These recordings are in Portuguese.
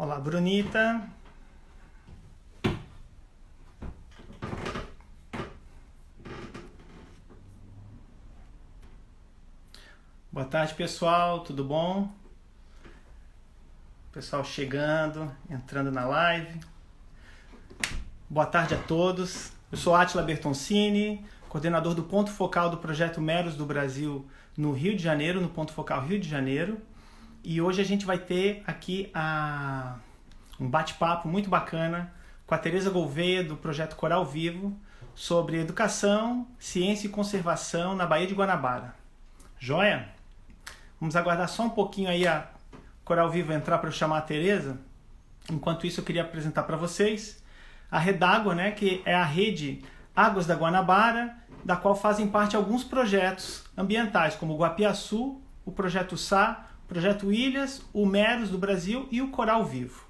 Olá, Brunita. Boa tarde, pessoal. Tudo bom? Pessoal chegando, entrando na live. Boa tarde a todos. Eu sou Átila Bertoncini, coordenador do Ponto Focal do Projeto Meros do Brasil no Rio de Janeiro, no Ponto Focal Rio de Janeiro. E hoje a gente vai ter aqui um bate-papo muito bacana com a Tereza Gouveia, do Projeto Coral Vivo, sobre educação, ciência e conservação na Baía de Guanabara. Joia? Vamos aguardar só um pouquinho aí a Coral Vivo entrar para eu chamar a Tereza. Enquanto isso, eu queria apresentar para vocês a Redágua, né, que é a rede Águas da Guanabara, da qual fazem parte alguns projetos ambientais, como o Guapiaçu, o Projeto Sá, o Projeto Ilhas, o Meros do Brasil e o Coral Vivo.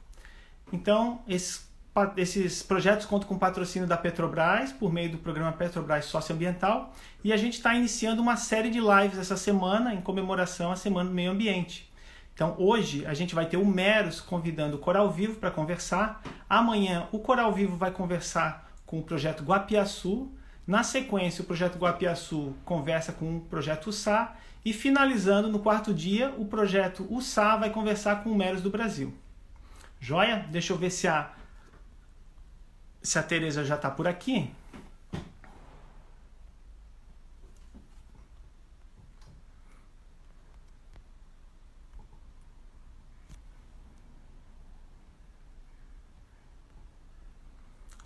Então, esses projetos contam com o patrocínio da Petrobras, por meio do programa Petrobras Socioambiental, e a gente está iniciando uma série de lives essa semana, em comemoração à Semana do Meio Ambiente. Então, hoje, a gente vai ter o Meros convidando o Coral Vivo para conversar. Amanhã, o Coral Vivo vai conversar com o projeto Guapiaçu. Na sequência, o projeto Guapiaçu conversa com o projeto Sá. E, finalizando, no quarto dia, o projeto Sá vai conversar com o Meros do Brasil. Joia? Deixa eu ver se a Tereza já está por aqui.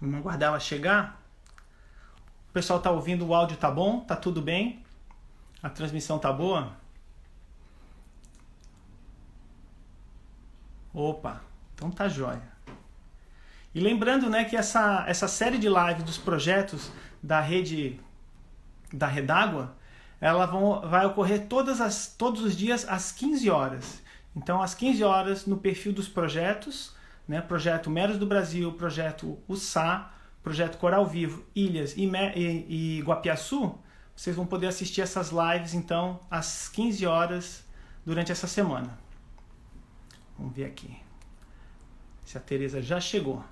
Vamos aguardar ela chegar. O pessoal está ouvindo, o áudio tá bom? Tá tudo bem? A transmissão tá boa? Opa, então tá jóia. E lembrando, né, que essa série de lives dos projetos da rede da Redágua, ela vai ocorrer todos os dias às 15 horas. Então, às 15 horas, no perfil dos projetos, né, Projeto Meros do Brasil, Projeto Sá, Projeto Coral Vivo, Ilhas e Guapiaçu, vocês vão poder assistir essas lives, então, às 15 horas durante essa semana. Vamos ver aqui se a Tereza já chegou.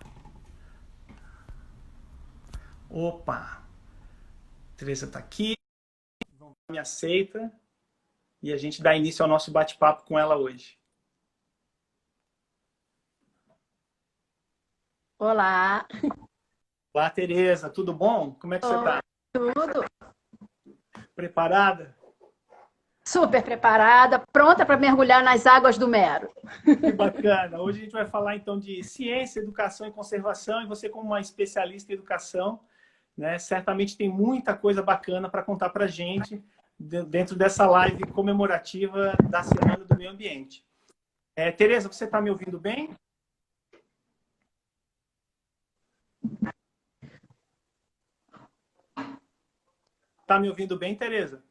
Opa! A Tereza está aqui, me aceita e a gente dá início ao nosso bate-papo com ela hoje. Olá. Olá, Tereza, tudo bom? Como é que você está? Tudo? Preparada? Super preparada, pronta para mergulhar nas águas do Mero. Que bacana! Hoje a gente vai falar então de ciência, educação e conservação, e você, como uma especialista em educação, né, certamente tem muita coisa bacana para contar para a gente dentro dessa live comemorativa da Semana do Meio Ambiente. Tereza, você está me ouvindo bem? Está me ouvindo bem, Tereza?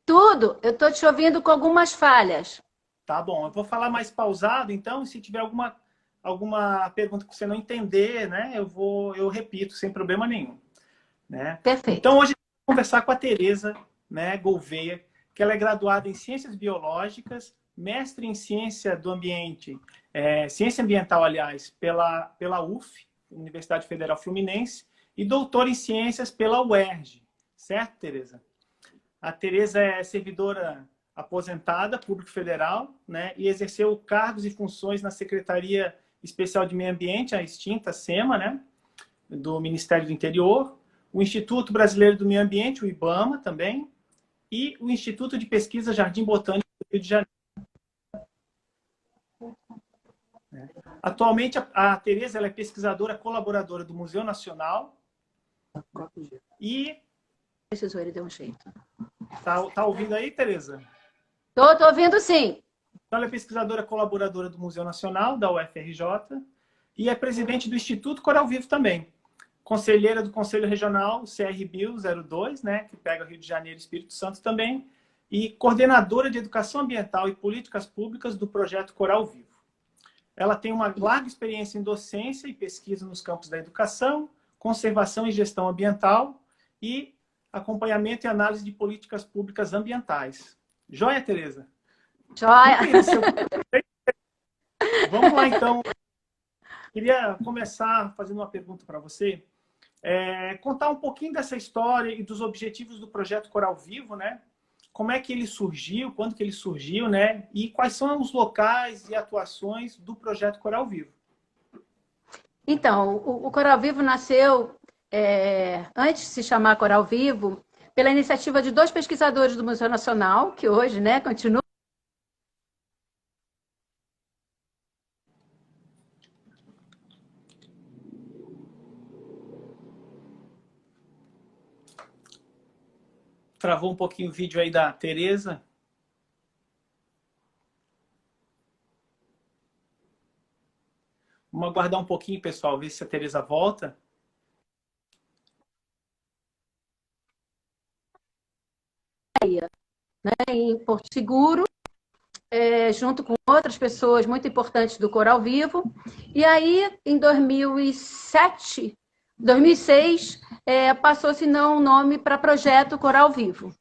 Tudo, eu estou te ouvindo com algumas falhas. Tá bom, eu vou falar mais pausado, então, e se tiver alguma pergunta que você não entender, né, eu repito sem problema nenhum. Né? Perfeito. Então, hoje, eu vou conversar com a Tereza, né, Gouveia, que ela é graduada em Ciências Biológicas, mestre em Ciência do Ambiente, Ciência Ambiental, aliás, pela UF, Universidade Federal Fluminense, e doutora em Ciências pela UERJ. Certo, Tereza? A Tereza é servidora aposentada, público federal, né, e exerceu cargos e funções na Secretaria Especial de Meio Ambiente, a extinta SEMA, né, do Ministério do Interior, o Instituto Brasileiro do Meio Ambiente, o IBAMA também, e o Instituto de Pesquisa Jardim Botânico do Rio de Janeiro. Atualmente, a Tereza ela é pesquisadora colaboradora do Museu Nacional e... Precisou, ele deu um jeito. Tá ouvindo aí, Tereza? Tô ouvindo sim. Ela é pesquisadora colaboradora do Museu Nacional, da UFRJ, e é presidente do Instituto Coral Vivo também. Conselheira do Conselho Regional CRBio 02, né, que pega Rio de Janeiro e Espírito Santo também, e coordenadora de Educação Ambiental e Políticas Públicas do Projeto Coral Vivo. Ela tem uma larga experiência em docência e pesquisa nos campos da educação, conservação e gestão ambiental e acompanhamento e análise de políticas públicas ambientais. Joia, Tereza? Joia. Vamos lá, então. Queria começar fazendo uma pergunta para você. Contar um pouquinho dessa história e dos objetivos do projeto Coral Vivo, né? Como é que ele surgiu, quando que ele surgiu, né? E quais são os locais e atuações do projeto Coral Vivo. Então, o Coral Vivo nasceu, antes de se chamar Coral Vivo, pela iniciativa de dois pesquisadores do Museu Nacional, que hoje, né, continuam. Travou um pouquinho o vídeo aí da Tereza. Vamos aguardar um pouquinho, pessoal, ver se a Tereza volta. Né, em Porto Seguro, junto com outras pessoas muito importantes do Coral Vivo. E aí, em 2007, 2006, passou-se não o nome para Projeto Coral Vivo.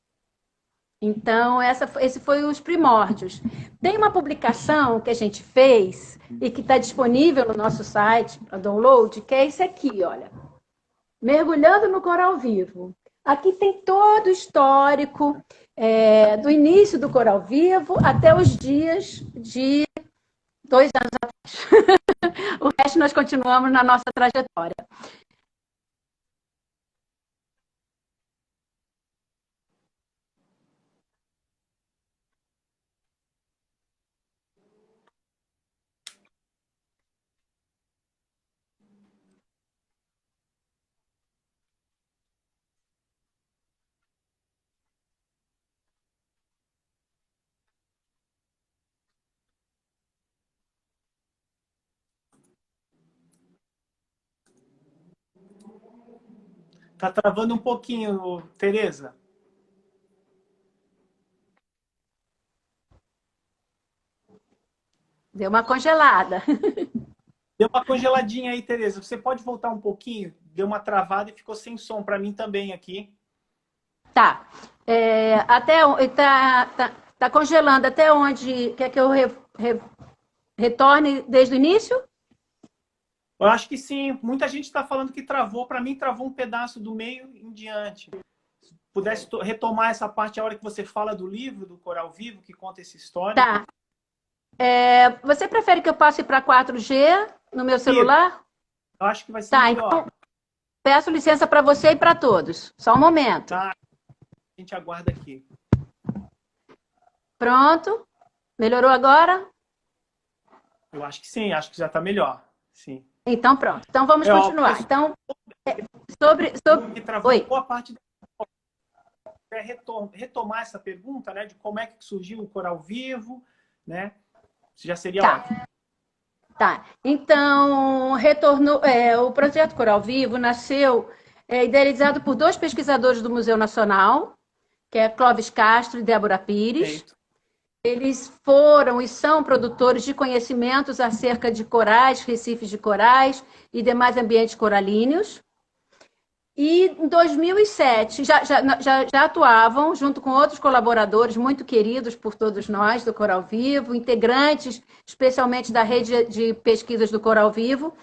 Então, esse foi os primórdios. Tem uma publicação que a gente fez e que está disponível no nosso site para download, que é esse aqui, olha. Mergulhando no Coral Vivo. Aqui tem todo o histórico do início do Coral Vivo até os dias de 2 anos atrás. O resto nós continuamos na nossa trajetória. Tá travando um pouquinho, Tereza. Deu uma congelada. Deu uma congeladinha aí, Tereza. Você pode voltar um pouquinho? Deu uma travada e ficou sem som para mim também aqui. Tá. Tá congelando até onde quer que eu retorne desde o início? Eu acho que sim. Muita gente está falando que travou. Para mim, travou um pedaço do meio em diante. Se pudesse retomar essa parte, a hora que você fala do livro, do Coral Vivo, que conta essa história. Tá. Você prefere que eu passe para 4G no meu celular? Eu acho que vai ser tá, melhor. Então, peço licença para você e para todos. Só um momento. Tá. A gente aguarda aqui. Pronto. Melhorou agora? Eu acho que sim. Acho que já está melhor. Sim. Então, pronto. Então, vamos continuar. Então, sobre... Oi. Boa parte retomar essa pergunta, né, de como é que surgiu o Coral Vivo, né? Já seria ótimo. Tá. Então, o projeto Coral Vivo nasceu idealizado por dois pesquisadores do Museu Nacional, que é Clóvis Castro e Débora Pires. Eita. Eles foram e são produtores de conhecimentos acerca de corais, recifes de corais e demais ambientes coralíneos. E em 2007 já atuavam junto com outros colaboradores muito queridos por todos nós do Coral Vivo, integrantes especialmente da rede de pesquisas do Coral Vivo,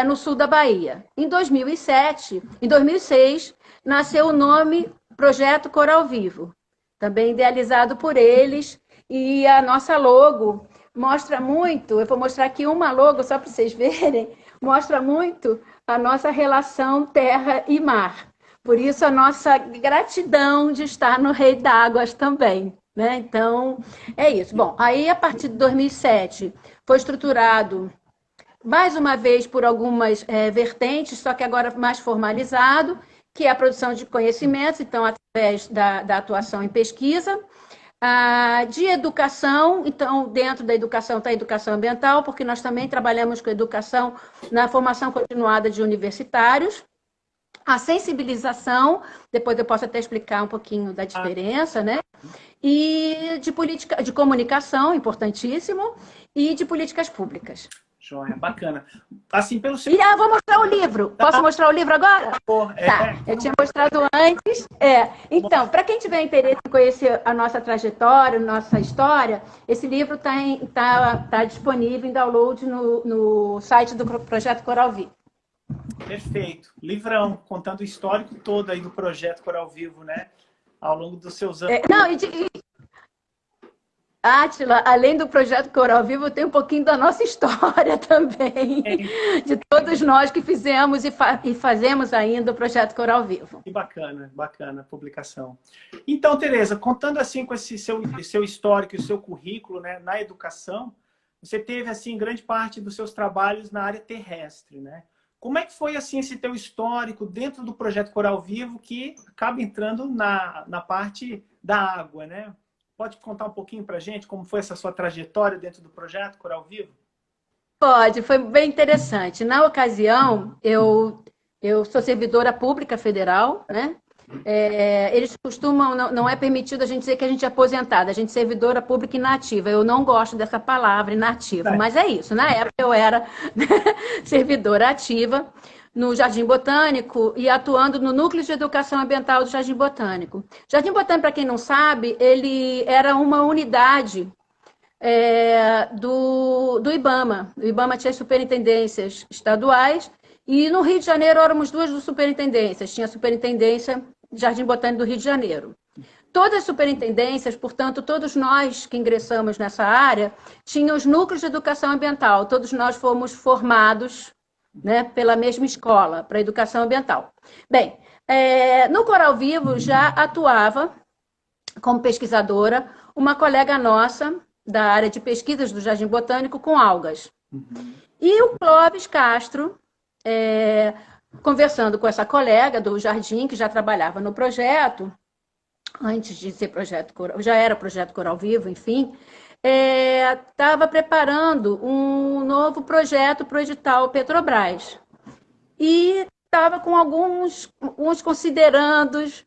no sul da Bahia. Em 2006, nasceu o nome Projeto Coral Vivo, também idealizado por eles, e a nossa logo mostra muito, eu vou mostrar aqui uma logo só para vocês verem, mostra muito a nossa relação terra e mar. Por isso, a nossa gratidão de estar no Rei d'Águas também. Né? Então, é isso. Bom, aí, a partir de 2007, foi estruturado, mais uma vez, por algumas vertentes, só que agora mais formalizado, que é a produção de conhecimentos, então, através da atuação em pesquisa, de educação, então, dentro da educação está a educação ambiental, porque nós também trabalhamos com educação na formação continuada de universitários, a sensibilização, depois eu posso até explicar um pouquinho da diferença, né? E de política, de comunicação, importantíssimo, e de políticas públicas. Joia, bacana. Assim, pelo seu... E vou mostrar o livro. Posso mostrar o livro agora? Tá, eu tinha mostrado antes. Então, para quem tiver interesse em conhecer a nossa trajetória, nossa história, esse livro tá disponível em download no site do Projeto Coral Vivo. Perfeito. Livrão, contando o histórico todo aí do Projeto Coral Vivo, né? Ao longo dos seus anos. Átila, além do Projeto Coral Vivo, tem um pouquinho da nossa história também, de todos nós que fizemos e fazemos ainda o Projeto Coral Vivo. Que bacana, bacana a publicação. Então, Tereza, contando assim com esse seu histórico e o seu currículo, né, na educação, você teve assim grande parte dos seus trabalhos na área terrestre, né? Como é que foi assim esse teu histórico dentro do Projeto Coral Vivo que acaba entrando na parte da água, né? Pode contar um pouquinho para a gente como foi essa sua trajetória dentro do Projeto Coral Vivo? Pode, foi bem interessante. Na ocasião, eu sou servidora pública federal, né? Eles costumam, não é permitido a gente dizer que a gente é aposentada, a gente é servidora pública inativa. Eu não gosto dessa palavra, inativo, mas é isso. Na época eu era servidora ativa no Jardim Botânico e atuando no Núcleo de Educação Ambiental do Jardim Botânico. Jardim Botânico, para quem não sabe, ele era uma unidade do IBAMA. O IBAMA tinha superintendências estaduais e no Rio de Janeiro éramos duas superintendências. Tinha a superintendência Jardim Botânico do Rio de Janeiro. Todas as superintendências, portanto, todos nós que ingressamos nessa área, tinham os núcleos de educação ambiental. Todos nós fomos formados, né, pela mesma escola, para educação ambiental. Bem, no Coral Vivo já atuava como pesquisadora uma colega nossa da área de pesquisas do Jardim Botânico com algas. E o Clóvis Castro, conversando com essa colega do Jardim, que já trabalhava no projeto, antes de ser projeto Coral, já era projeto Coral Vivo, enfim, estava preparando um novo projeto para o edital Petrobras. E estava com alguns considerandos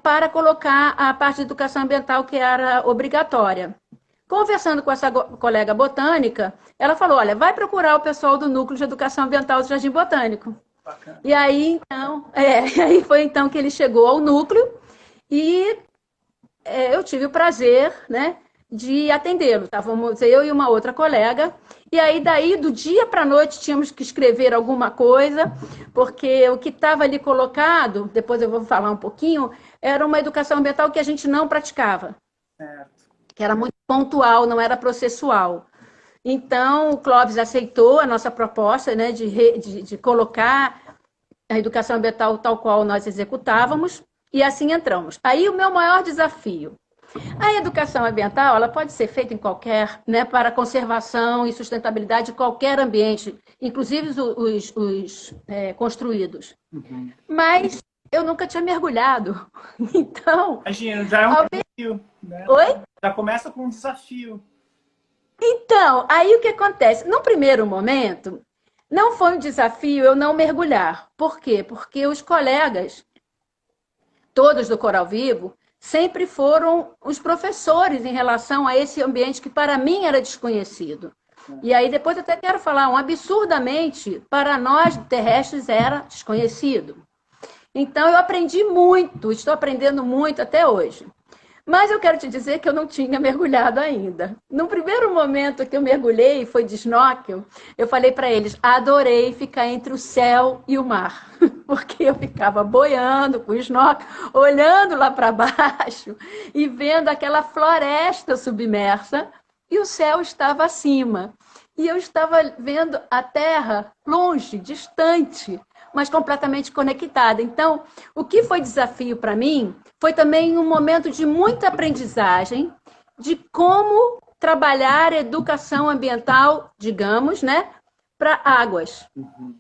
para colocar a parte de educação ambiental que era obrigatória. Conversando com essa colega botânica, ela falou, olha, vai procurar o pessoal do Núcleo de Educação Ambiental do Jardim Botânico. Bacana. E aí, então, aí foi então que ele chegou ao núcleo e eu tive o prazer, né, de atendê-lo. Estávamos eu e uma outra colega, e aí daí do dia para a noite tínhamos que escrever alguma coisa, porque o que estava ali colocado, depois eu vou falar um pouquinho, era uma educação ambiental que a gente não praticava. Certo. Que era muito pontual, não era processual. Então, o Clóvis aceitou a nossa proposta, né, de colocar a educação ambiental tal qual nós executávamos, e assim entramos. Aí o meu maior desafio. A educação ambiental, ela pode ser feita em qualquer, né, para conservação e sustentabilidade de qualquer ambiente, inclusive os construídos. Uhum. Mas eu nunca tinha mergulhado. Então... Imagina, já é um desafio, né? Oi? Já começa com um desafio. Então, aí o que acontece? No primeiro momento, não foi um desafio eu não mergulhar. Por quê? Porque os colegas, todos do Coral Vivo, sempre foram os professores em relação a esse ambiente que para mim era desconhecido. E aí depois eu até quero falar, absurdamente, para nós terrestres era desconhecido. Então eu aprendi muito, estou aprendendo muito até hoje. Mas eu quero te dizer que eu não tinha mergulhado ainda. No primeiro momento que eu mergulhei, foi de snorkel, eu falei para eles, adorei ficar entre o céu e o mar. Porque eu ficava boiando com o snorkel, olhando lá para baixo e vendo aquela floresta submersa e o céu estava acima. E eu estava vendo a terra longe, distante, mas completamente conectada. Então, o que foi desafio para mim foi também um momento de muita aprendizagem de como trabalhar educação ambiental, digamos, né, para águas. Uhum.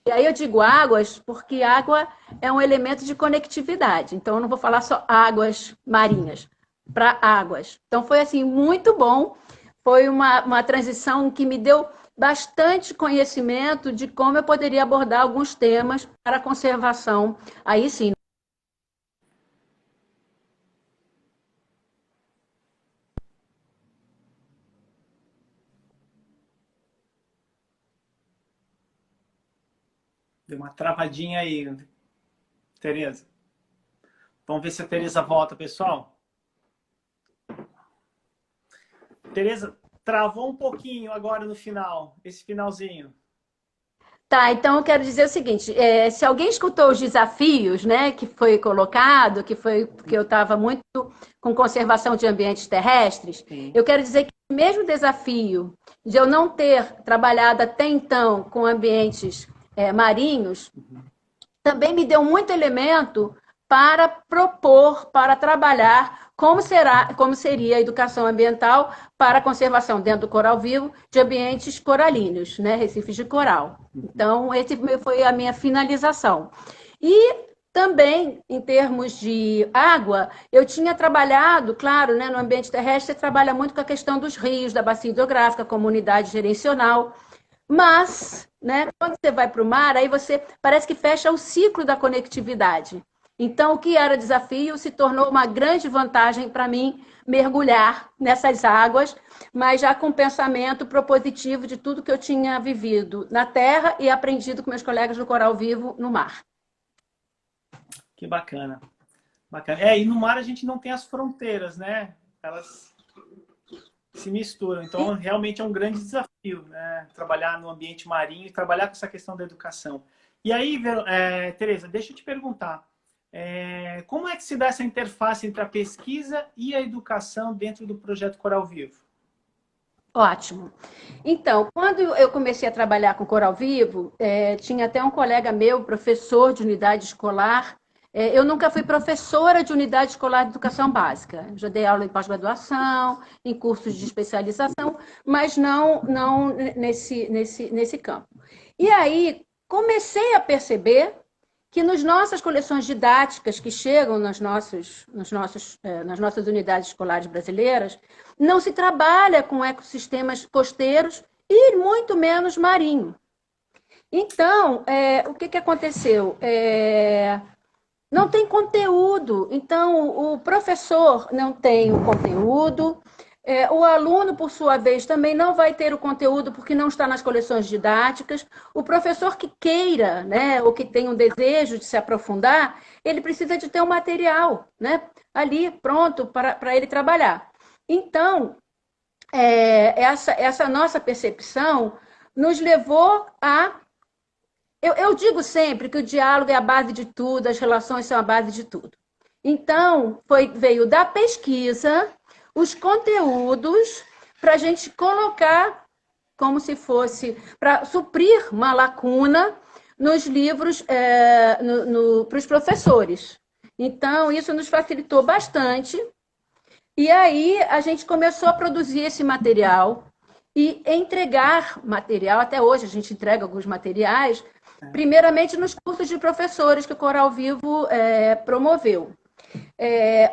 E aí eu digo águas porque água é um elemento de conectividade. Então, eu não vou falar só águas marinhas, para águas. Então, foi assim muito bom. Foi uma transição que me deu bastante conhecimento de como eu poderia abordar alguns temas para a conservação. Aí sim. Deu uma travadinha aí, Tereza. Vamos ver se a Tereza volta, pessoal. Tereza, travou um pouquinho agora no final, esse finalzinho. Tá, então eu quero dizer o seguinte: se alguém escutou os desafios, né, que foi colocado, que foi porque eu estava muito com conservação de ambientes terrestres, Sim. eu quero dizer que o mesmo desafio de eu não ter trabalhado até então com ambientes marinhos, também me deu muito elemento para propor, para trabalhar como seria a educação ambiental para a conservação dentro do coral vivo de ambientes coralinos, né, recifes de coral. Então, esse foi a minha finalização. E também, em termos de água, eu tinha trabalhado, claro, né, no ambiente terrestre, você trabalha muito com a questão dos rios, da bacia hidrográfica, comunidade gerencial, mas, né, quando você vai para o mar, aí você parece que fecha o ciclo da conectividade. Então, o que era desafio se tornou uma grande vantagem para mim mergulhar nessas águas, mas já com pensamento propositivo de tudo que eu tinha vivido na terra e aprendido com meus colegas do Coral Vivo no mar. Que bacana. Bacana. E no mar a gente não tem as fronteiras, né? Elas se misturam. Então, realmente é um grande desafio, né? Trabalhar no ambiente marinho e trabalhar com essa questão da educação. E aí, Tereza, deixa eu te perguntar. Como é que se dá essa interface entre a pesquisa e a educação dentro do projeto Coral Vivo? Ótimo. Então, quando eu comecei a trabalhar com Coral Vivo, tinha até um colega meu, professor de unidade escolar. Eu nunca fui professora de unidade escolar de educação básica. Já dei aula em pós-graduação, em cursos de especialização, mas não nesse campo. E aí, comecei a perceber que nas nossas coleções didáticas que chegam nas nossas unidades escolares brasileiras, não se trabalha com ecossistemas costeiros e muito menos marinho. Então, o que aconteceu? Não tem conteúdo. Então, o professor não tem o conteúdo, o aluno, por sua vez, também não vai ter o conteúdo porque não está nas coleções didáticas. O professor que queira, né, ou que tem um desejo de se aprofundar, ele precisa de ter um material, né, ali pronto para ele trabalhar. Então, essa nossa percepção nos levou a... Eu digo sempre que o diálogo é a base de tudo, as relações são a base de tudo. Então, veio da pesquisa os conteúdos para a gente colocar como se fosse para suprir uma lacuna nos livros para os professores. Então, isso nos facilitou bastante. E aí, a gente começou a produzir esse material e entregar material. Até hoje, a gente entrega alguns materiais, primeiramente nos cursos de professores que o Coral Vivo promoveu.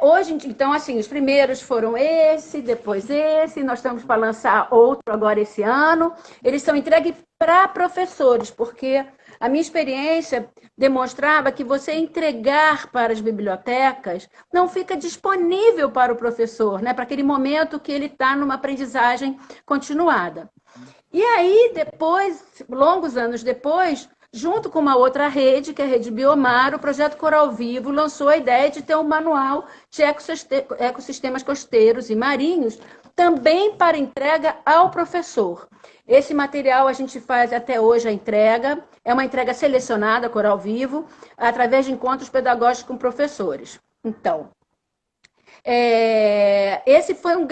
Hoje, então, assim, os primeiros foram esse, depois esse, nós estamos para lançar outro agora esse ano. Eles são entregues para professores, porque a minha experiência demonstrava que você entregar para as bibliotecas não fica disponível para o professor, né? Para aquele momento que ele está numa aprendizagem continuada. E aí, depois, longos anos depois, junto com uma outra rede, que é a Rede Biomar, o Projeto Coral Vivo lançou a ideia de ter um manual de ecossistemas costeiros e marinhos, também para entrega ao professor. Esse material a gente faz até hoje a entrega, é uma entrega selecionada, Coral Vivo, através de encontros pedagógicos com professores. Então, esse foi o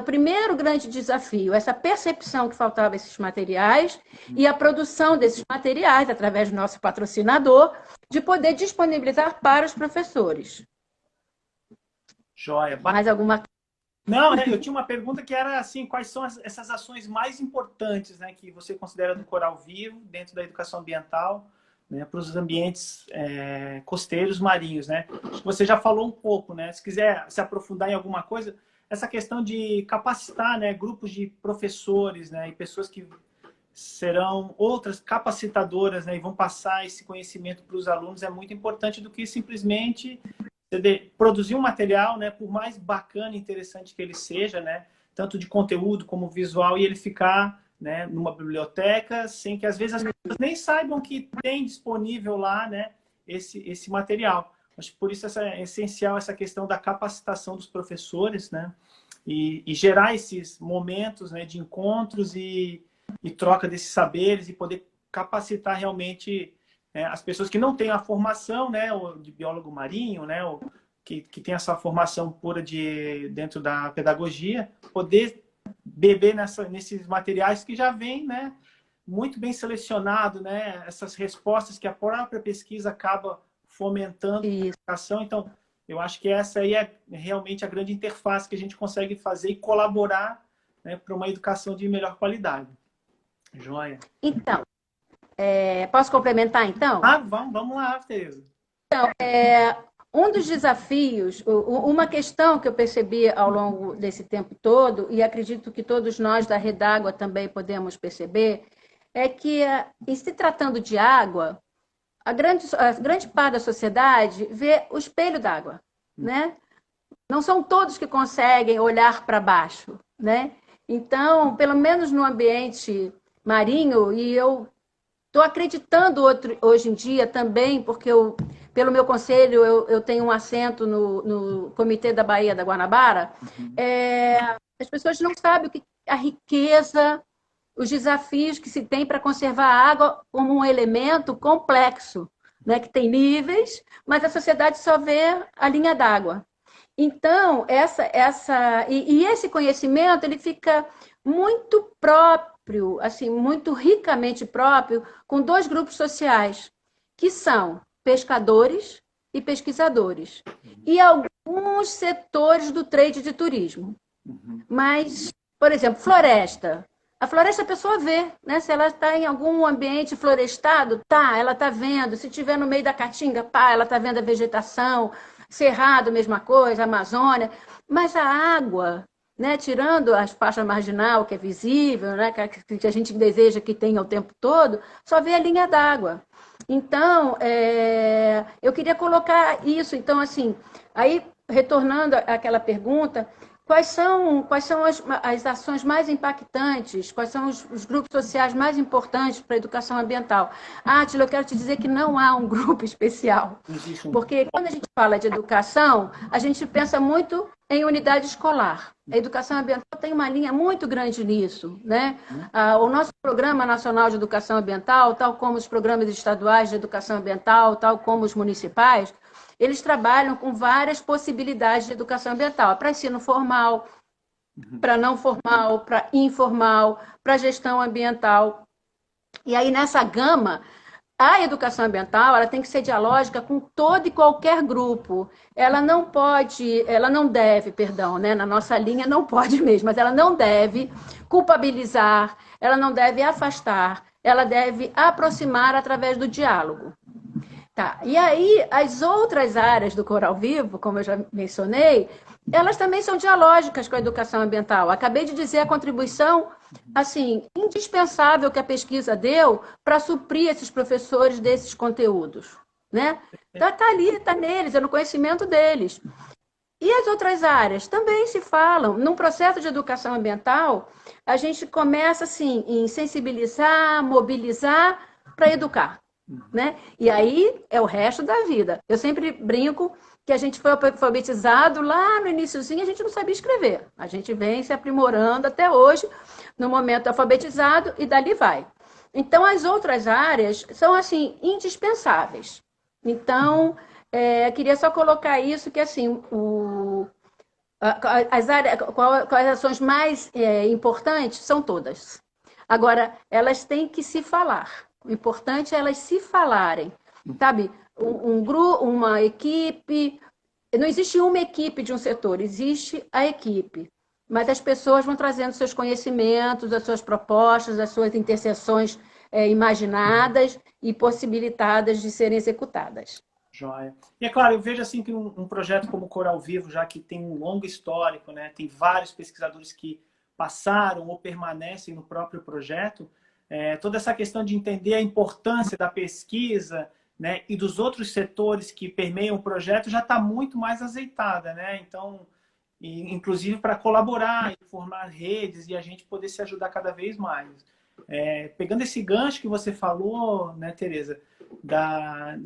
primeiro grande desafio, essa percepção que faltava esses materiais e a produção desses materiais, através do nosso patrocinador, de poder disponibilizar para os professores. Joia. Mais alguma? Não, eu tinha uma pergunta que era assim, quais são essas ações mais importantes, né, que você considera do Coral Vivo dentro da educação ambiental, né, para os ambientes costeiros, marinhos, né? Você já falou um pouco, né? Se quiser se aprofundar em alguma coisa, essa questão de capacitar, né, grupos de professores, né, e pessoas que serão outras capacitadoras, né, e vão passar esse conhecimento para os alunos é muito importante do que simplesmente produzir um material, né, por mais bacana e interessante que ele seja, né, tanto de conteúdo como visual, e ele ficar né, numa biblioteca, sem que às vezes as pessoas nem saibam que tem disponível lá, né, esse material. Acho que por isso é essencial essa questão da capacitação dos professores, né, e gerar esses momentos, né, de encontros e troca desses saberes e poder capacitar realmente as pessoas que não têm a formação, né, de biólogo marinho, né, que tem essa formação pura dentro da pedagogia, poder beber nesses materiais que já vêm, né, muito bem selecionado, né, essas respostas que a própria pesquisa acaba fomentando a educação. Então, eu acho que essa aí é realmente a grande interface que a gente consegue fazer e colaborar, né, para uma educação de melhor qualidade. Joia. Então, posso complementar, então? Vamos lá, Tereza. Então, um dos desafios, uma questão que eu percebi ao longo desse tempo todo, e acredito que todos nós da Redágua também podemos perceber, é que, em se tratando de água, a grande parte da sociedade vê o espelho d'água, né? Não são todos que conseguem olhar para baixo, né? Então, pelo menos no ambiente marinho, e eu estou acreditando hoje em dia também, porque pelo meu conselho eu tenho um assento no Comitê da Baía da Guanabara, as pessoas não sabem o que a riqueza, os desafios que se tem para conservar a água como um elemento complexo, né, que tem níveis, mas a sociedade só vê a linha d'água. Então, esse conhecimento ele fica muito próprio, assim, muito ricamente próprio, com dois grupos sociais, que são pescadores e pesquisadores, e alguns setores do trade de turismo. Mas, por exemplo, floresta. A floresta a pessoa vê, né? Se ela está em algum ambiente florestado, ela está vendo. Se estiver no meio da caatinga, ela está vendo a vegetação. Cerrado, mesma coisa, Amazônia. Mas a água, né? Tirando as faixas marginal, que é visível, né? Que a gente deseja que tenha o tempo todo, só vê a linha d'água. Então, eu queria colocar isso. Então, assim, aí, retornando àquela pergunta, quais são as ações mais impactantes? Quais são os grupos sociais mais importantes para a educação ambiental? Átila, eu quero te dizer que não há um grupo especial. Porque quando a gente fala de educação, a gente pensa muito em unidade escolar. A educação ambiental tem uma linha muito grande nisso, né? O nosso Programa Nacional de Educação Ambiental, tal como os programas estaduais de educação ambiental, tal como os municipais, eles trabalham com várias possibilidades de educação ambiental, para ensino formal, para não formal, para informal, para gestão ambiental. E aí, nessa gama, a educação ambiental ela tem que ser dialógica com todo e qualquer grupo. Ela não deve, né? Na nossa linha não pode mesmo, mas ela não deve culpabilizar, ela não deve afastar, ela deve aproximar através do diálogo. E aí, as outras áreas do Coral Vivo, como eu já mencionei, elas também são dialógicas com a educação ambiental. Acabei de dizer a contribuição, assim, indispensável que a pesquisa deu para suprir esses professores desses conteúdos, né? Tá ali, está neles, é no conhecimento deles. E as outras áreas também se falam. Num processo de educação ambiental, a gente começa, assim, em sensibilizar, mobilizar para educar. Né? E aí é o resto da vida. Eu sempre brinco que a gente foi alfabetizado lá no iniciozinho, a gente não sabia escrever. A gente vem se aprimorando até hoje, no momento alfabetizado, e dali vai. Então, as outras áreas são, assim, indispensáveis. Então, queria só colocar isso, que, assim, quais as ações mais importantes são todas. Agora, elas têm que se falar. O importante é elas se falarem, sabe? Uma equipe. Não existe uma equipe de um setor, existe a equipe. Mas as pessoas vão trazendo seus conhecimentos, as suas propostas, as suas interseções imaginadas e possibilitadas de serem executadas. Joia. E é claro, eu vejo assim que um projeto como o Coral Vivo, já que tem um longo histórico, né? Tem vários pesquisadores que passaram ou permanecem no próprio projeto, toda essa questão de entender a importância da pesquisa, né, e dos outros setores que permeiam o projeto já está muito mais azeitada, né? Então, e inclusive para colaborar e formar redes e a gente poder se ajudar cada vez mais. Pegando esse gancho que você falou, né, Tereza,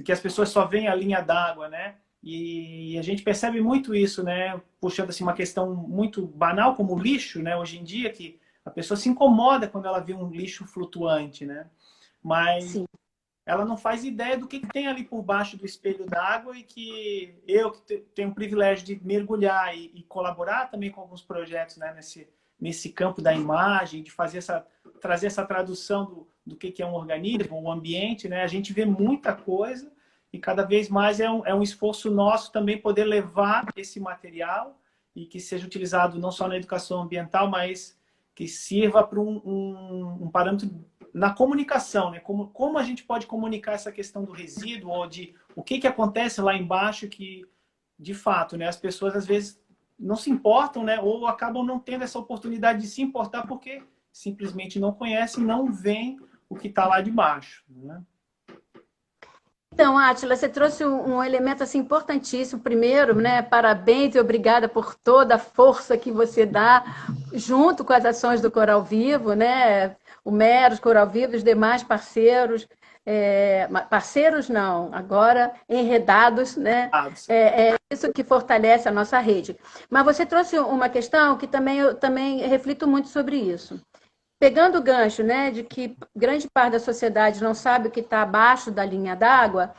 que as pessoas só veem a linha d'água, né? E a gente percebe muito isso, né? Puxando assim, uma questão muito banal como o lixo, né? Hoje em dia, que a pessoa se incomoda quando ela vê um lixo flutuante, né? Mas Sim. ela não faz ideia do que tem ali por baixo do espelho d'água e que eu que tenho o privilégio de mergulhar e colaborar também com alguns projetos, né, nesse campo da imagem, de trazer essa tradução do que é um organismo, um ambiente, né? A gente vê muita coisa e cada vez mais é um esforço nosso também poder levar esse material e que seja utilizado não só na educação ambiental, mas que sirva para um parâmetro na comunicação, né? Como a gente pode comunicar essa questão do resíduo ou de o que acontece lá embaixo que, de fato, né, as pessoas às vezes não se importam, né? Ou acabam não tendo essa oportunidade de se importar porque simplesmente não conhecem, não veem o que está lá de baixo, né? Então, Átila, você trouxe um elemento assim, importantíssimo. Primeiro, né, parabéns e obrigada por toda a força que você dá junto com as ações do Coral Vivo, né? O Meros, Coral Vivo, os demais parceiros. Parceiros não, agora enredados, né? É isso que fortalece a nossa rede. Mas você trouxe uma questão que eu também reflito muito sobre isso. Pegando o gancho, né, de que grande parte da sociedade não sabe o que está abaixo da linha d'água,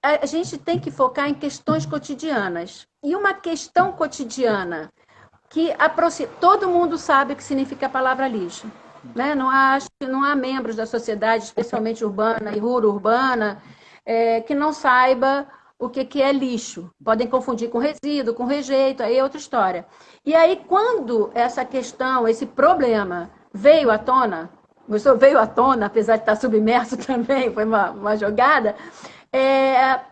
a gente tem que focar em questões cotidianas. E uma questão cotidiana que todo mundo sabe o que significa a palavra lixo. Né? Não há membros da sociedade, especialmente urbana e urbana, que não saiba o que é lixo. Podem confundir com resíduo, com rejeito, aí é outra história. E aí, quando essa questão, esse problema veio à tona, apesar de estar submerso também, foi uma jogada,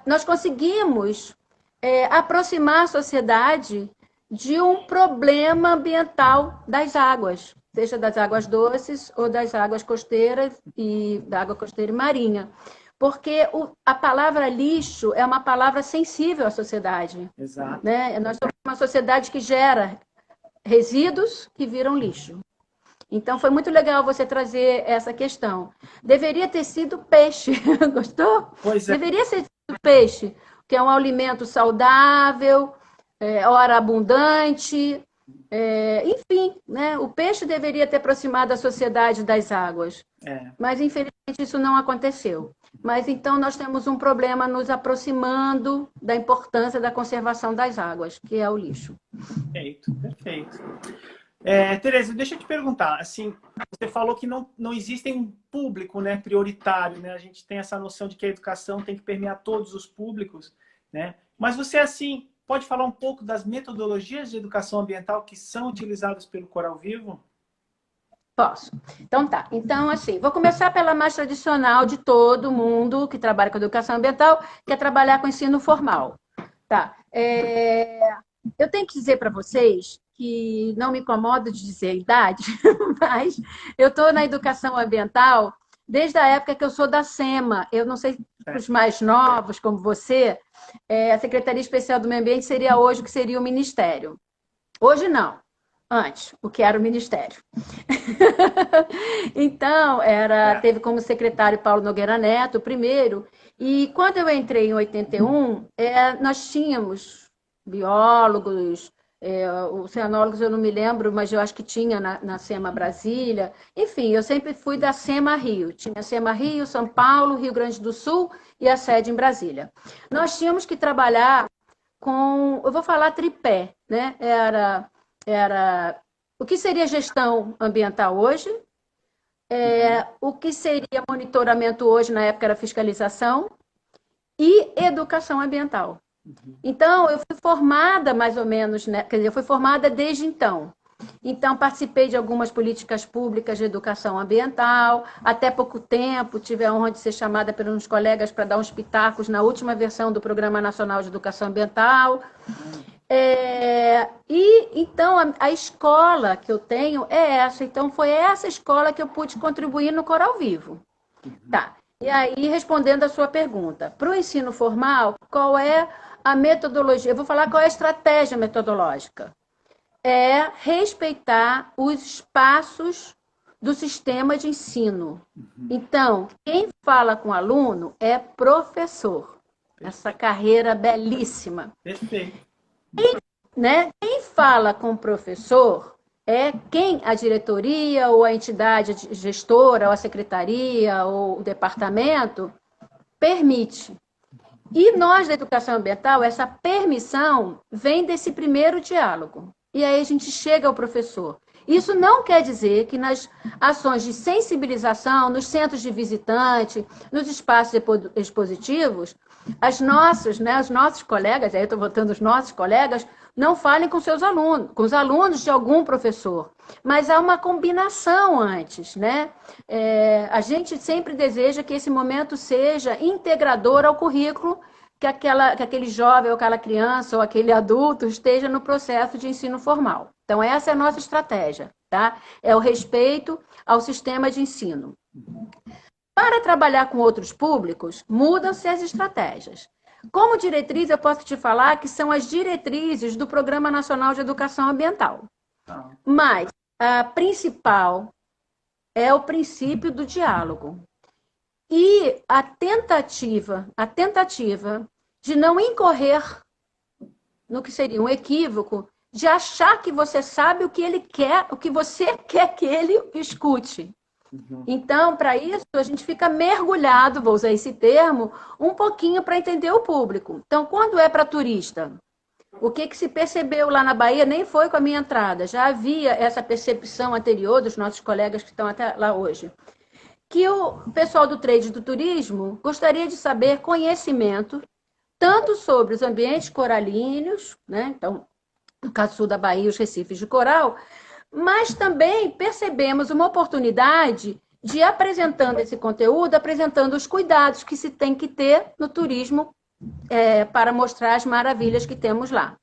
nós conseguimos aproximar a sociedade de um problema ambiental das águas, seja das águas doces ou das águas costeiras e da água costeira e marinha. Porque a palavra lixo é uma palavra sensível à sociedade. Exato. Né? Nós somos uma sociedade que gera resíduos que viram lixo. Então, foi muito legal você trazer essa questão. Deveria ter sido peixe, gostou? Pois é. Deveria ser peixe, que é um alimento saudável, ora abundante, enfim, né? O peixe deveria ter aproximado a sociedade das águas. Mas, infelizmente, isso não aconteceu. Mas, então, nós temos um problema nos aproximando da importância da conservação das águas, que é o lixo. Perfeito, perfeito. Tereza, deixa eu te perguntar, assim, você falou que não existe um público, né, prioritário, né? A gente tem essa noção de que a educação tem que permear todos os públicos, né? Mas você, assim, pode falar um pouco das metodologias de educação ambiental que são utilizadas pelo Coral Vivo? Posso. Então tá. Então, assim, vou começar pela mais tradicional de todo mundo que trabalha com educação ambiental, que é trabalhar com ensino formal. Tá. Eu tenho que dizer para vocês que não me incomodo de dizer a idade, mas eu estou na educação ambiental desde a época que eu sou da SEMA. Eu não sei para os mais novos, como você, a Secretaria Especial do Meio Ambiente seria hoje o que seria o Ministério. Hoje não. Antes, o que era o Ministério. Então, teve como secretário Paulo Nogueira Neto, o primeiro, e quando eu entrei em 81, nós tínhamos biólogos, oceanólogos eu não me lembro, mas eu acho que tinha na SEMA Brasília. Enfim, eu sempre fui da SEMA Rio. Tinha SEMA Rio, São Paulo, Rio Grande do Sul e a sede em Brasília. Nós tínhamos que trabalhar eu vou falar tripé, né? Era o que seria gestão ambiental hoje, o que seria monitoramento hoje, na época era fiscalização, e educação ambiental. Então, eu fui formada mais ou menos, né? Quer dizer, eu fui formada desde então. Então, participei de algumas políticas públicas de educação ambiental. Até pouco tempo, tive a honra de ser chamada pelos colegas para dar uns pitacos na última versão do Programa Nacional de Educação Ambiental. Então, a escola que eu tenho é essa. Então, foi essa escola que eu pude contribuir no Coral Vivo. Tá. E aí, respondendo a sua pergunta, para o ensino formal, qual é a metodologia, eu vou falar qual é a estratégia metodológica. É respeitar os espaços do sistema de ensino. Então, quem fala com o aluno é professor. Essa carreira belíssima. Perfeito. Né? Quem fala com o professor é quem a diretoria ou a entidade gestora, ou a secretaria ou o departamento permite. E nós, da educação ambiental, essa permissão vem desse primeiro diálogo. E aí a gente chega ao professor. Isso não quer dizer que nas ações de sensibilização, nos centros de visitante, nos espaços expositivos, os nossos colegas, aí eu estou botando os nossos colegas, não falem com seus alunos, com os alunos de algum professor. Mas há uma combinação antes, né? A gente sempre deseja que esse momento seja integrador ao currículo, que aquele jovem, ou aquela criança, ou aquele adulto esteja no processo de ensino formal. Então, essa é a nossa estratégia, tá? É o respeito ao sistema de ensino. Para trabalhar com outros públicos, mudam-se as estratégias. Como diretriz, eu posso te falar que são as diretrizes do Programa Nacional de Educação Ambiental. Mas a principal é o princípio do diálogo. E a tentativa de não incorrer no que seria um equívoco, de achar que você sabe o que ele quer, o que você quer que ele escute. Então, para isso, a gente fica mergulhado, vou usar esse termo, um pouquinho para entender o público. Então, quando é para turista, o que se percebeu lá na Bahia nem foi com a minha entrada, já havia essa percepção anterior dos nossos colegas que estão até lá hoje, que o pessoal do trade do turismo gostaria de saber conhecimento tanto sobre os ambientes coralíneos, né? Então, no caso sul da Bahia, os recifes de coral, mas também percebemos uma oportunidade de, apresentando esse conteúdo, apresentando os cuidados que se tem que ter no turismo para mostrar as maravilhas que temos lá.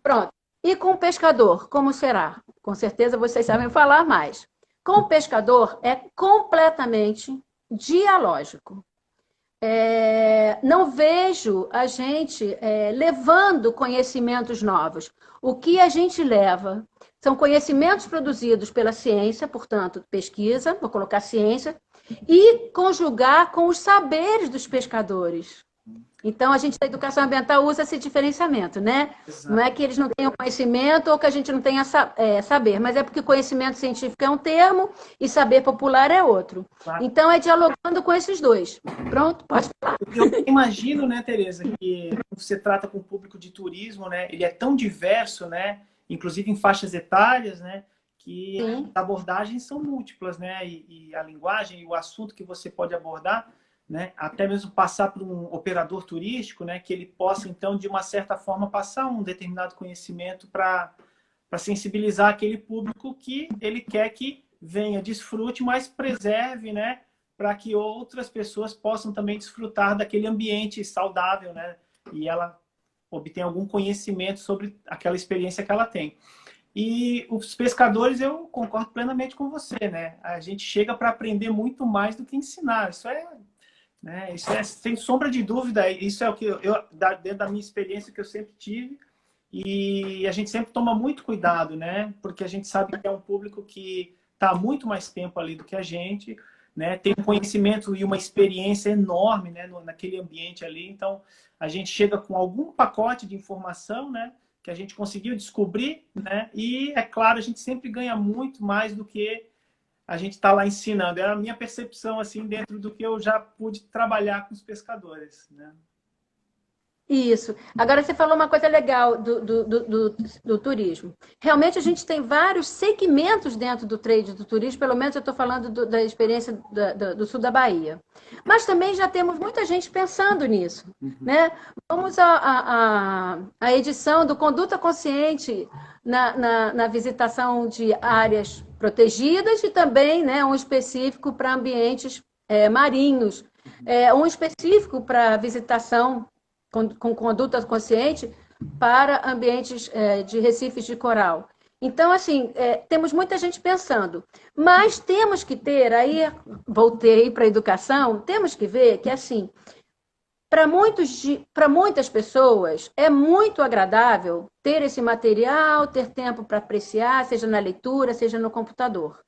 Pronto. E com o pescador, como será? Com certeza vocês sabem falar mais. Com o pescador é completamente dialógico. Não vejo a gente levando conhecimentos novos. O que a gente leva são conhecimentos produzidos pela ciência, portanto, pesquisa, vou colocar ciência, e conjugar com os saberes dos pescadores. Então, a gente da educação ambiental usa esse diferenciamento, né? Exato. Não é que eles não tenham conhecimento ou que a gente não tenha saber, mas é porque conhecimento científico é um termo e saber popular é outro. Claro. Então, é dialogando com esses dois. Pronto, pode falar. Eu imagino, né, Tereza, que você trata com o público de turismo, né? Ele é tão diverso, né? Inclusive em faixas etárias, né? Que Sim. As abordagens são múltiplas, né? E a linguagem e o assunto que você pode abordar, né? Até mesmo passar por um operador turístico, né? Que ele possa, então, de uma certa forma, passar um determinado conhecimento para sensibilizar aquele público que ele quer que venha, desfrute, mas preserve, né? Para que outras pessoas possam também desfrutar daquele ambiente saudável, né? E ela obtenha algum conhecimento sobre aquela experiência que ela tem. E os pescadores, eu concordo plenamente com você, né? A gente chega para aprender muito mais do que ensinar. Isso é sem sombra de dúvida, isso é o que dentro da minha experiência que eu sempre tive, e a gente sempre toma muito cuidado, né? Porque a gente sabe que é um público que está há muito mais tempo ali do que a gente, né? Tem um conhecimento e uma experiência enorme, né? Naquele ambiente ali, então a gente chega com algum pacote de informação, né? Que a gente conseguiu descobrir, né? E é claro, a gente sempre ganha muito mais do que a gente está lá ensinando. É a minha percepção, assim, dentro do que eu já pude trabalhar com os pescadores, né? Isso. Agora, você falou uma coisa legal do turismo. Realmente, a gente tem vários segmentos dentro do trade do turismo, pelo menos eu estou falando da experiência do sul da Bahia. Mas também já temos muita gente pensando nisso, né? Vamos à edição do Conduta Consciente na visitação de áreas protegidas e também, né, um específico para ambientes marinhos, um específico para visitação com conduta consciente para ambientes de recifes de coral. Então, assim, temos muita gente pensando, mas temos que ter, aí voltei para a educação, temos que ver que, assim, Para muitas pessoas, é muito agradável ter esse material, ter tempo para apreciar, seja na leitura, seja no computador.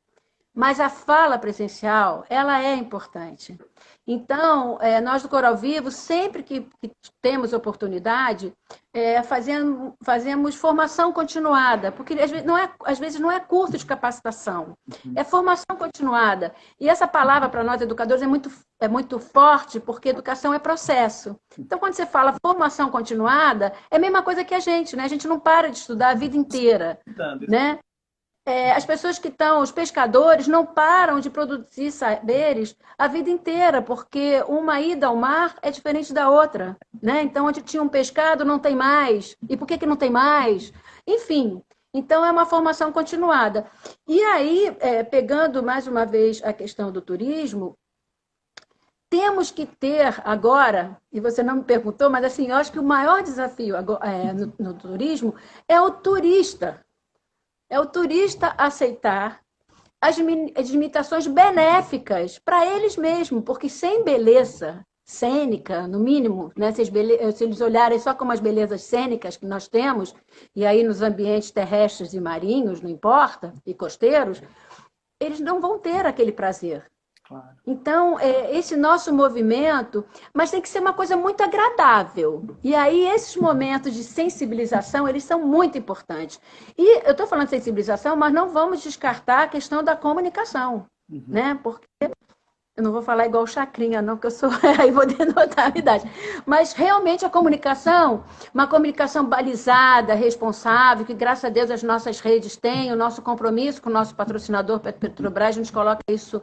Mas a fala presencial, ela é importante. Então, nós do Coral Vivo, sempre que temos oportunidade, fazemos formação continuada, porque às vezes não é curso de capacitação, é formação continuada. E essa palavra, para nós educadores, é muito forte, porque educação é processo. Então, quando você fala formação continuada, é a mesma coisa que a gente, né? A gente não para de estudar a vida inteira, né? As pessoas que estão, os pescadores, não param de produzir saberes a vida inteira, porque uma ida ao mar é diferente da outra, né? Então, onde tinha um pescado, não tem mais. E por que não tem mais? Enfim, então é uma formação continuada. E aí, pegando mais uma vez a questão do turismo, temos que ter agora, e você não me perguntou, mas assim, eu acho que o maior desafio agora, no turismo é o turista. É o turista aceitar as limitações benéficas para eles mesmos, porque sem beleza cênica, no mínimo, né, se eles olharem só como as belezas cênicas que nós temos, e aí nos ambientes terrestres e marinhos, não importa, e costeiros, eles não vão ter aquele prazer. Claro. Então, esse nosso movimento, mas tem que ser uma coisa muito agradável. E aí, esses momentos de sensibilização, eles são muito importantes. E eu estou falando de sensibilização, mas não vamos descartar a questão da comunicação, né? Porque eu não vou falar igual Chacrinha, não, que eu sou, aí vou denotar a idade. Mas realmente a comunicação, uma comunicação balizada, responsável, que graças a Deus as nossas redes têm, o nosso compromisso com o nosso patrocinador Petrobras, a gente coloca isso.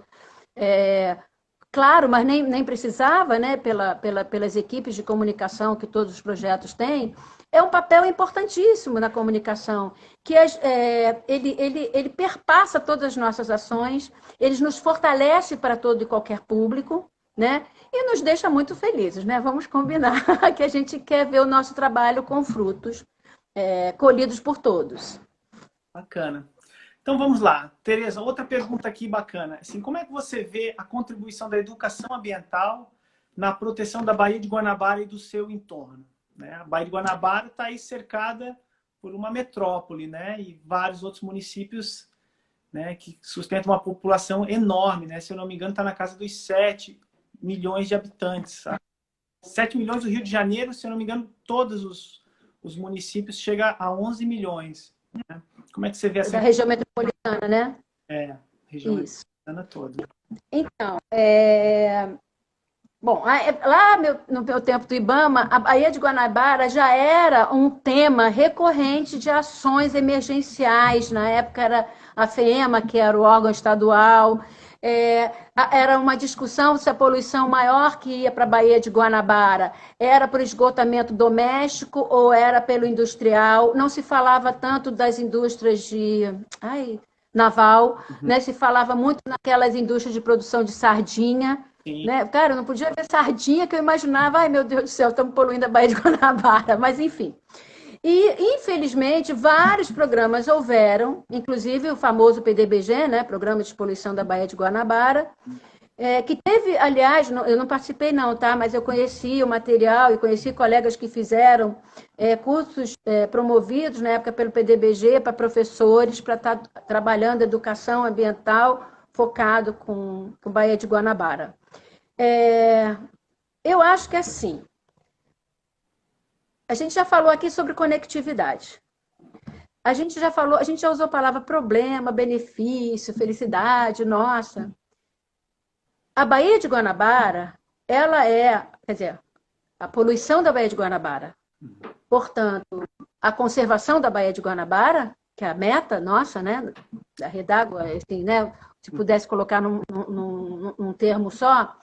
Claro, mas nem precisava, né, pelas equipes de comunicação que todos os projetos têm, é um papel importantíssimo na comunicação, que ele perpassa todas as nossas ações, ele nos fortalece para todo e qualquer público, né, e nos deixa muito felizes, né? Vamos combinar que a gente quer ver o nosso trabalho com frutos colhidos por todos. Bacana. Então vamos lá. Tereza, outra pergunta aqui bacana. Assim, como é que você vê a contribuição da educação ambiental na proteção da Baía de Guanabara e do seu entorno? Né? A Baía de Guanabara está aí cercada por uma metrópole, né? E vários outros municípios, né, que sustentam uma população enorme. Né? Se eu não me engano, está na casa dos 7 milhões de habitantes. Sabe? 7 milhões do Rio de Janeiro, se eu não me engano, todos os municípios chegam a 11 milhões. Né? Como é que você vê essa... Da região metropolitana, né? Região metropolitana toda. Então, bom, lá no meu tempo do IBAMA, a Baía de Guanabara já era um tema recorrente de ações emergenciais. Na época era a FEMA, que era o órgão estadual. Era uma discussão se a poluição maior que ia para a Baía de Guanabara era por esgotamento doméstico ou era pelo industrial. Não se falava tanto das indústrias de naval, né? Se falava muito naquelas indústrias de produção de sardinha. Né? Cara, eu não podia ver sardinha que eu imaginava, ai meu Deus do céu, estamos poluindo a Baía de Guanabara, mas enfim. E, infelizmente, vários programas houveram, inclusive o famoso PDBG, né, Programa de Poluição da Baía de Guanabara, que teve, aliás, eu não participei não, tá? Mas eu conheci o material e conheci colegas que fizeram cursos promovidos na época pelo PDBG para professores, para estar trabalhando educação ambiental focado com Baía de Guanabara. Eu acho que assim, a gente já falou aqui sobre conectividade. A gente já usou a palavra problema, benefício, felicidade, nossa. A Baía de Guanabara, quer dizer, a poluição da Baía de Guanabara. Portanto, a conservação da Baía de Guanabara, que é a meta nossa, né, da Redágua, assim, né, se pudesse colocar num termo só,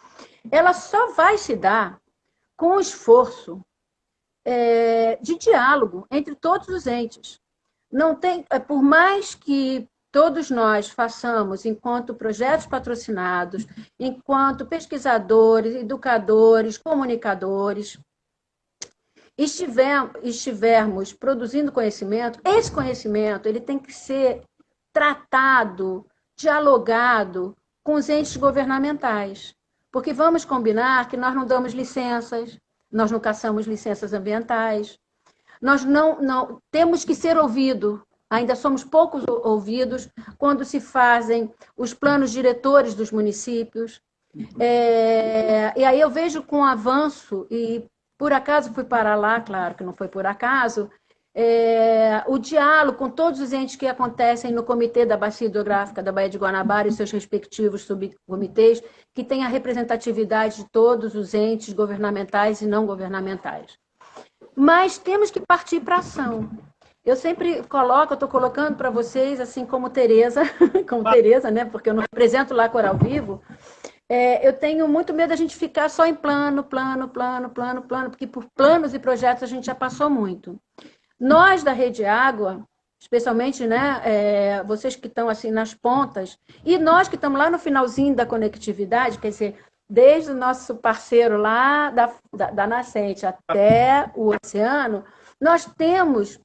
ela só vai se dar com o esforço de diálogo entre todos os entes. Não tem, por mais que todos nós façamos, enquanto projetos patrocinados, enquanto pesquisadores, educadores, comunicadores, estivermos produzindo conhecimento, esse conhecimento ele tem que ser tratado, dialogado com os entes governamentais. Porque vamos combinar que nós não damos licenças, nós não caçamos licenças ambientais, nós não temos que ser ouvidos. Ainda somos poucos ouvidos quando se fazem os planos diretores dos municípios. E aí eu vejo com o avanço, e por acaso fui parar lá, claro que não foi por acaso, o diálogo com todos os entes que acontecem no Comitê da Bacia Hidrográfica da Baía de Guanabara e seus respectivos subcomitês, que tem a representatividade de todos os entes governamentais e não governamentais. Mas temos que partir para a ação. Eu sempre coloco, eu estou colocando para vocês, assim como Tereza, né? Porque eu não represento lá Coral Vivo, eu tenho muito medo da gente ficar só em plano, porque por planos e projetos a gente já passou muito. Nós da Rede Água, especialmente, né, vocês que estão assim nas pontas, e nós que estamos lá no finalzinho da conectividade, quer dizer, desde o nosso parceiro lá da nascente até o oceano, nós temos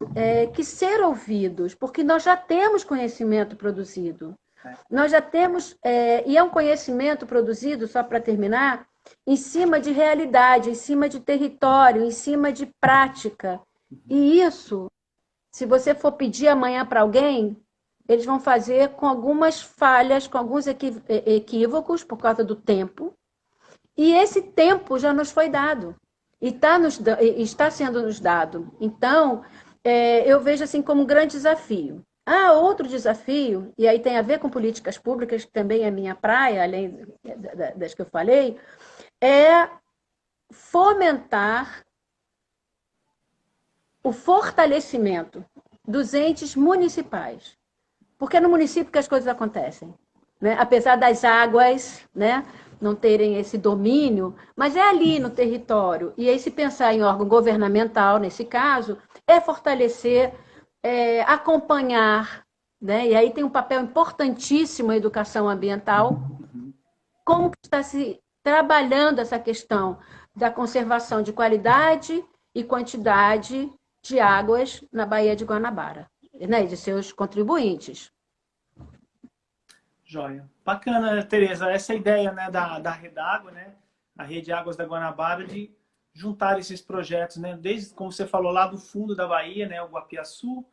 que ser ouvidos, porque nós já temos conhecimento produzido. Nós já temos, e é um conhecimento produzido, só para terminar, em cima de realidade, em cima de território, em cima de prática. E isso, se você for pedir amanhã para alguém, eles vão fazer com algumas falhas, com alguns equívocos por causa do tempo. E esse tempo já nos foi dado. E está sendo nos dado. Então, eu vejo assim como um grande desafio. Outro desafio, e aí tem a ver com políticas públicas, que também é minha praia, além das que eu falei, é fomentar o fortalecimento dos entes municipais. Porque é no município que as coisas acontecem. Né? Apesar das águas, né, não terem esse domínio, mas é ali no território. E aí, se pensar em órgão governamental, nesse caso, é fortalecer, acompanhar, né? E aí tem um papel importantíssimo a educação ambiental. Como que está se trabalhando essa questão da conservação de qualidade e quantidade de águas na Baía de Guanabara, né? E de seus contribuintes. Joia. Bacana, Tereza, essa ideia, né, da Redágua, né, a Rede Águas da Guanabara, de juntar esses projetos, né, desde, como você falou, lá do fundo da Bahia, né, o Guapiaçu,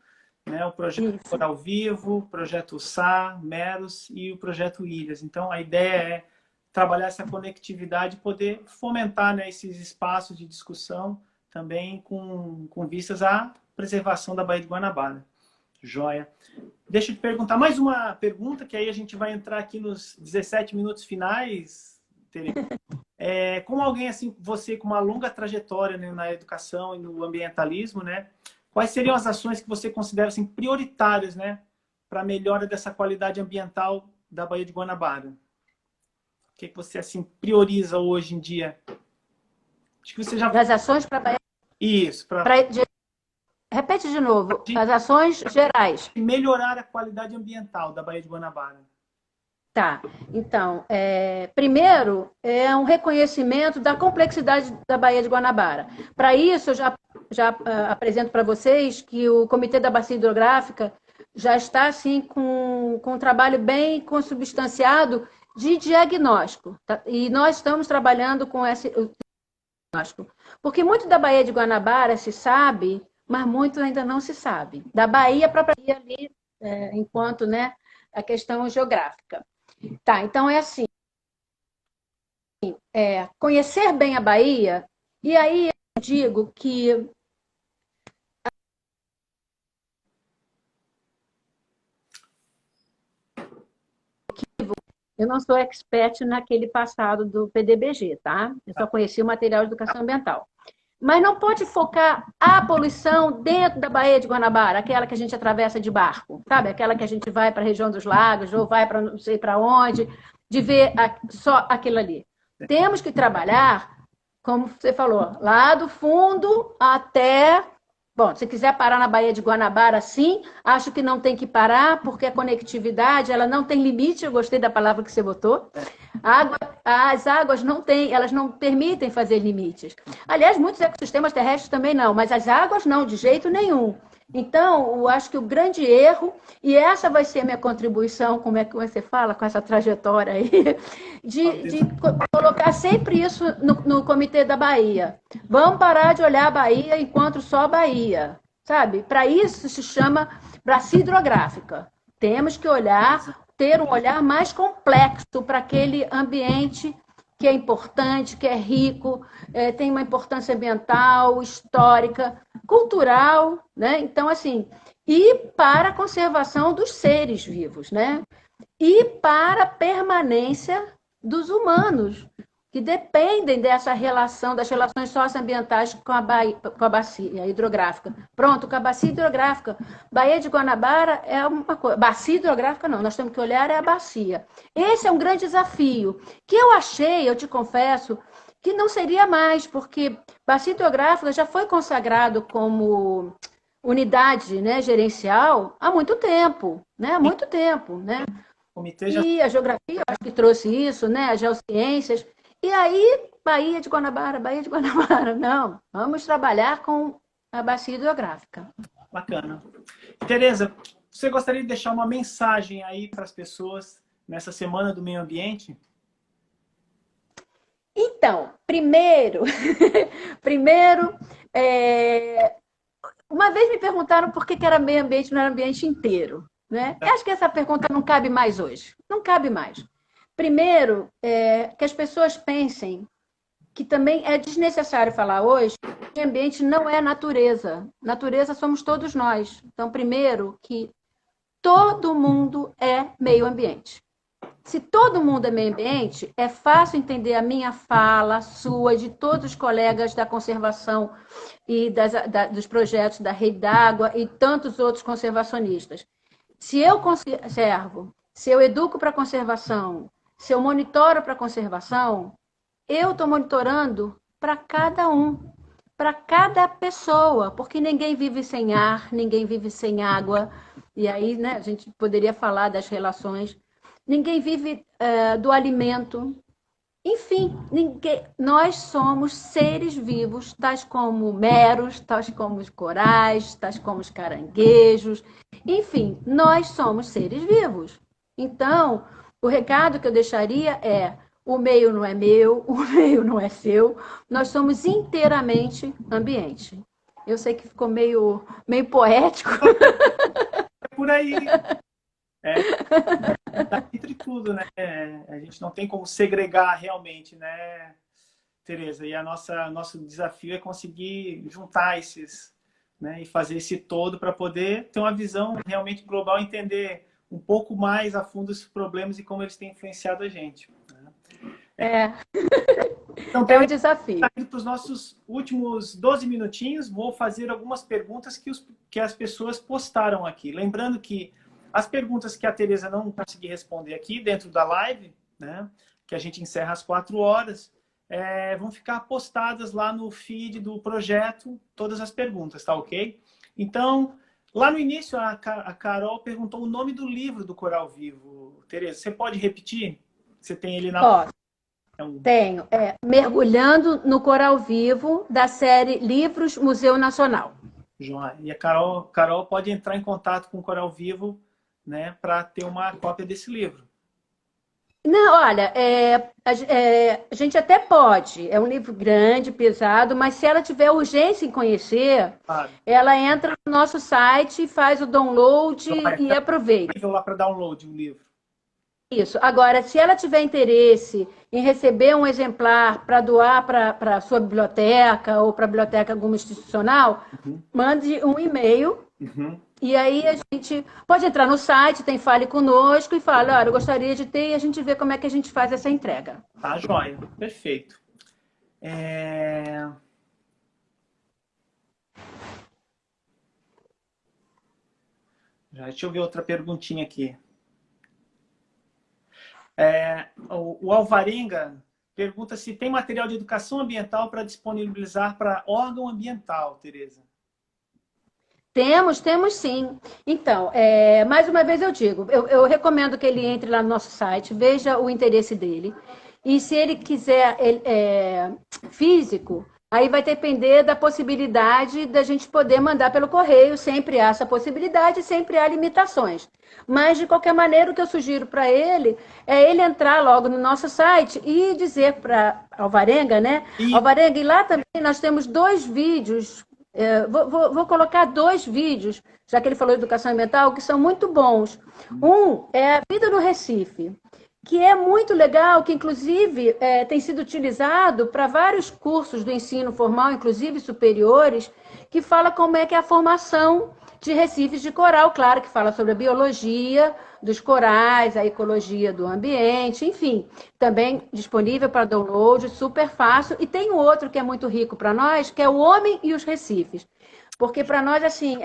né, o projeto Coral Vivo, o projeto Sá, Meros e o projeto Ilhas. Então, a ideia é trabalhar essa conectividade e poder fomentar, né, esses espaços de discussão também com vistas à preservação da Baía de Guanabara. Joia. Deixa eu te perguntar mais uma pergunta, que aí a gente vai entrar aqui nos 17 minutos finais, Tereza. Como alguém assim, você com uma longa trajetória, né, na educação e no ambientalismo, né, quais seriam as ações que você considera assim, prioritárias, né, para a melhora dessa qualidade ambiental da Baía de Guanabara? O que você assim, prioriza hoje em dia? Acho que você já... Das ações para a Baía... Isso. Repete de novo. As ações gerais. Melhorar a qualidade ambiental da Baía de Guanabara. Tá. Então, primeiro, é um reconhecimento da complexidade da Baía de Guanabara. Para isso, eu já apresento para vocês que o Comitê da Bacia Hidrográfica já está assim, com um trabalho bem consubstanciado de diagnóstico. Tá? E nós estamos trabalhando com esse diagnóstico. Porque muito da Baía de Guanabara se sabe, mas muito ainda não se sabe. Da Bahia para a Bahia ali, enquanto, né, a questão geográfica. Tá, então é assim. Conhecer bem a Bahia, e aí eu digo que eu não sou expert naquele passado do PDBG, tá? Eu só conheci o material de educação ambiental. Mas não pode focar a poluição dentro da Baía de Guanabara, aquela que a gente atravessa de barco, sabe? Aquela que a gente vai para a região dos lagos, ou vai para não sei para onde, de ver só aquilo ali. Temos que trabalhar, como você falou, lá do fundo até... Bom, se quiser parar na Baía de Guanabara, sim, acho que não tem que parar, porque a conectividade, ela não tem limite, eu gostei da palavra que você botou. As águas não têm, elas não permitem fazer limites. Aliás, muitos ecossistemas terrestres também não, mas as águas não, de jeito nenhum. Então, eu acho que o grande erro, e essa vai ser a minha contribuição, como é que você fala, com essa trajetória aí, de colocar sempre isso no Comitê da Bahia. Vamos parar de olhar a Bahia enquanto só a Bahia, sabe? Para isso se chama bacia hidrográfica. Temos que olhar, ter um olhar mais complexo para aquele ambiente que é importante, que é rico, tem uma importância ambiental, histórica, cultural, né? Então, assim, e para a conservação dos seres vivos, né? E para a permanência dos humanos, que dependem dessa relação, das relações socioambientais com a bacia hidrográfica. Pronto, com a bacia hidrográfica. Baía de Guanabara é uma coisa. Bacia hidrográfica não, nós temos que olhar é a bacia. Esse é um grande desafio, que eu achei, eu te confesso, que não seria mais, porque bacia hidrográfica já foi consagrado como unidade, né, gerencial há muito tempo, né? Há muito tempo, né? E a geografia, acho que trouxe isso, né? As geociências. E aí, Baía de Guanabara, não. Vamos trabalhar com a bacia hidrográfica. Bacana. Tereza, você gostaria de deixar uma mensagem aí para as pessoas nessa Semana do Meio Ambiente? Então, primeiro, uma vez me perguntaram por que era meio ambiente, não era ambiente inteiro. Né? Eu acho que essa pergunta não cabe mais hoje. Não cabe mais. Primeiro, que as pessoas pensem que também é desnecessário falar hoje que o ambiente não é natureza. Natureza somos todos nós. Então, primeiro, que todo mundo é meio ambiente. Se todo mundo é meio ambiente, é fácil entender a minha fala, a sua, de todos os colegas da conservação e dos projetos da Rede d'Água e tantos outros conservacionistas. Se eu conservo, se eu educo para conservação, se eu monitoro para conservação, eu estou monitorando para cada um, para cada pessoa, porque ninguém vive sem ar, ninguém vive sem água, e aí, né, a gente poderia falar das relações, ninguém vive do alimento, enfim, nós somos seres vivos, tais como meros, tais como os corais, tais como os caranguejos, enfim, nós somos seres vivos. Então, o recado que eu deixaria é: o meio não é meu, o meio não é seu, nós somos inteiramente ambiente. Eu sei que ficou meio poético. É por aí. Tá entre tudo, né? A gente não tem como segregar realmente, né, Tereza? E nosso desafio é conseguir juntar esses, né, e fazer esse todo para poder ter uma visão realmente global, entender um pouco mais a fundo os problemas e como eles têm influenciado a gente. Então, é um desafio. Para os nossos últimos 12 minutinhos, vou fazer algumas perguntas que as pessoas postaram aqui. Lembrando que as perguntas que a Tereza não conseguir responder aqui dentro da live, né, que a gente encerra às 4 horas, vão ficar postadas lá no feed do projeto, todas as perguntas, tá ok? Então, lá no início, a Carol perguntou o nome do livro do Coral Vivo. Tereza, você pode repetir? Você tem ele na... Tenho. Mergulhando no Coral Vivo, da série Livros Museu Nacional. João, e a Carol pode entrar em contato com o Coral Vivo, né, para ter uma cópia desse livro. Não, olha, a gente até pode. É um livro grande, pesado, mas se ela tiver urgência em conhecer, ela entra no nosso site, faz o download e aproveita. Vou lá para download o livro. Isso. Agora, se ela tiver interesse em receber um exemplar para doar para a sua biblioteca ou para a biblioteca alguma institucional, mande um e-mail. E aí a gente pode entrar no site, tem Fale Conosco e fala: olha, eu gostaria de ter, e a gente vê como é que a gente faz essa entrega. Tá, joia. Perfeito. Deixa eu ver outra perguntinha aqui. O Alvarenga pergunta se tem material de educação ambiental para disponibilizar para órgão ambiental, Tereza. Temos sim. Então, mais uma vez eu digo, eu recomendo que ele entre lá no nosso site, veja o interesse dele. E se ele quiser físico, Aí vai depender da possibilidade da gente poder mandar pelo correio, sempre há essa possibilidade, sempre há limitações. Mas, de qualquer maneira, o que eu sugiro para ele é ele entrar logo no nosso site e dizer para Alvarenga, né? E, Alvarenga, e lá também nós temos 2 vídeos, vou colocar 2 vídeos, já que ele falou de educação ambiental, que são muito bons. Um é a vida no Recife, que é muito legal, que inclusive tem sido utilizado para vários cursos do ensino formal, inclusive superiores, que fala como é que é a formação de recifes de coral, claro que fala sobre a biologia dos corais, a ecologia do ambiente, enfim, também disponível para download, super fácil. E tem um outro que é muito rico para nós, que é o Homem e os Recifes, porque para nós, assim,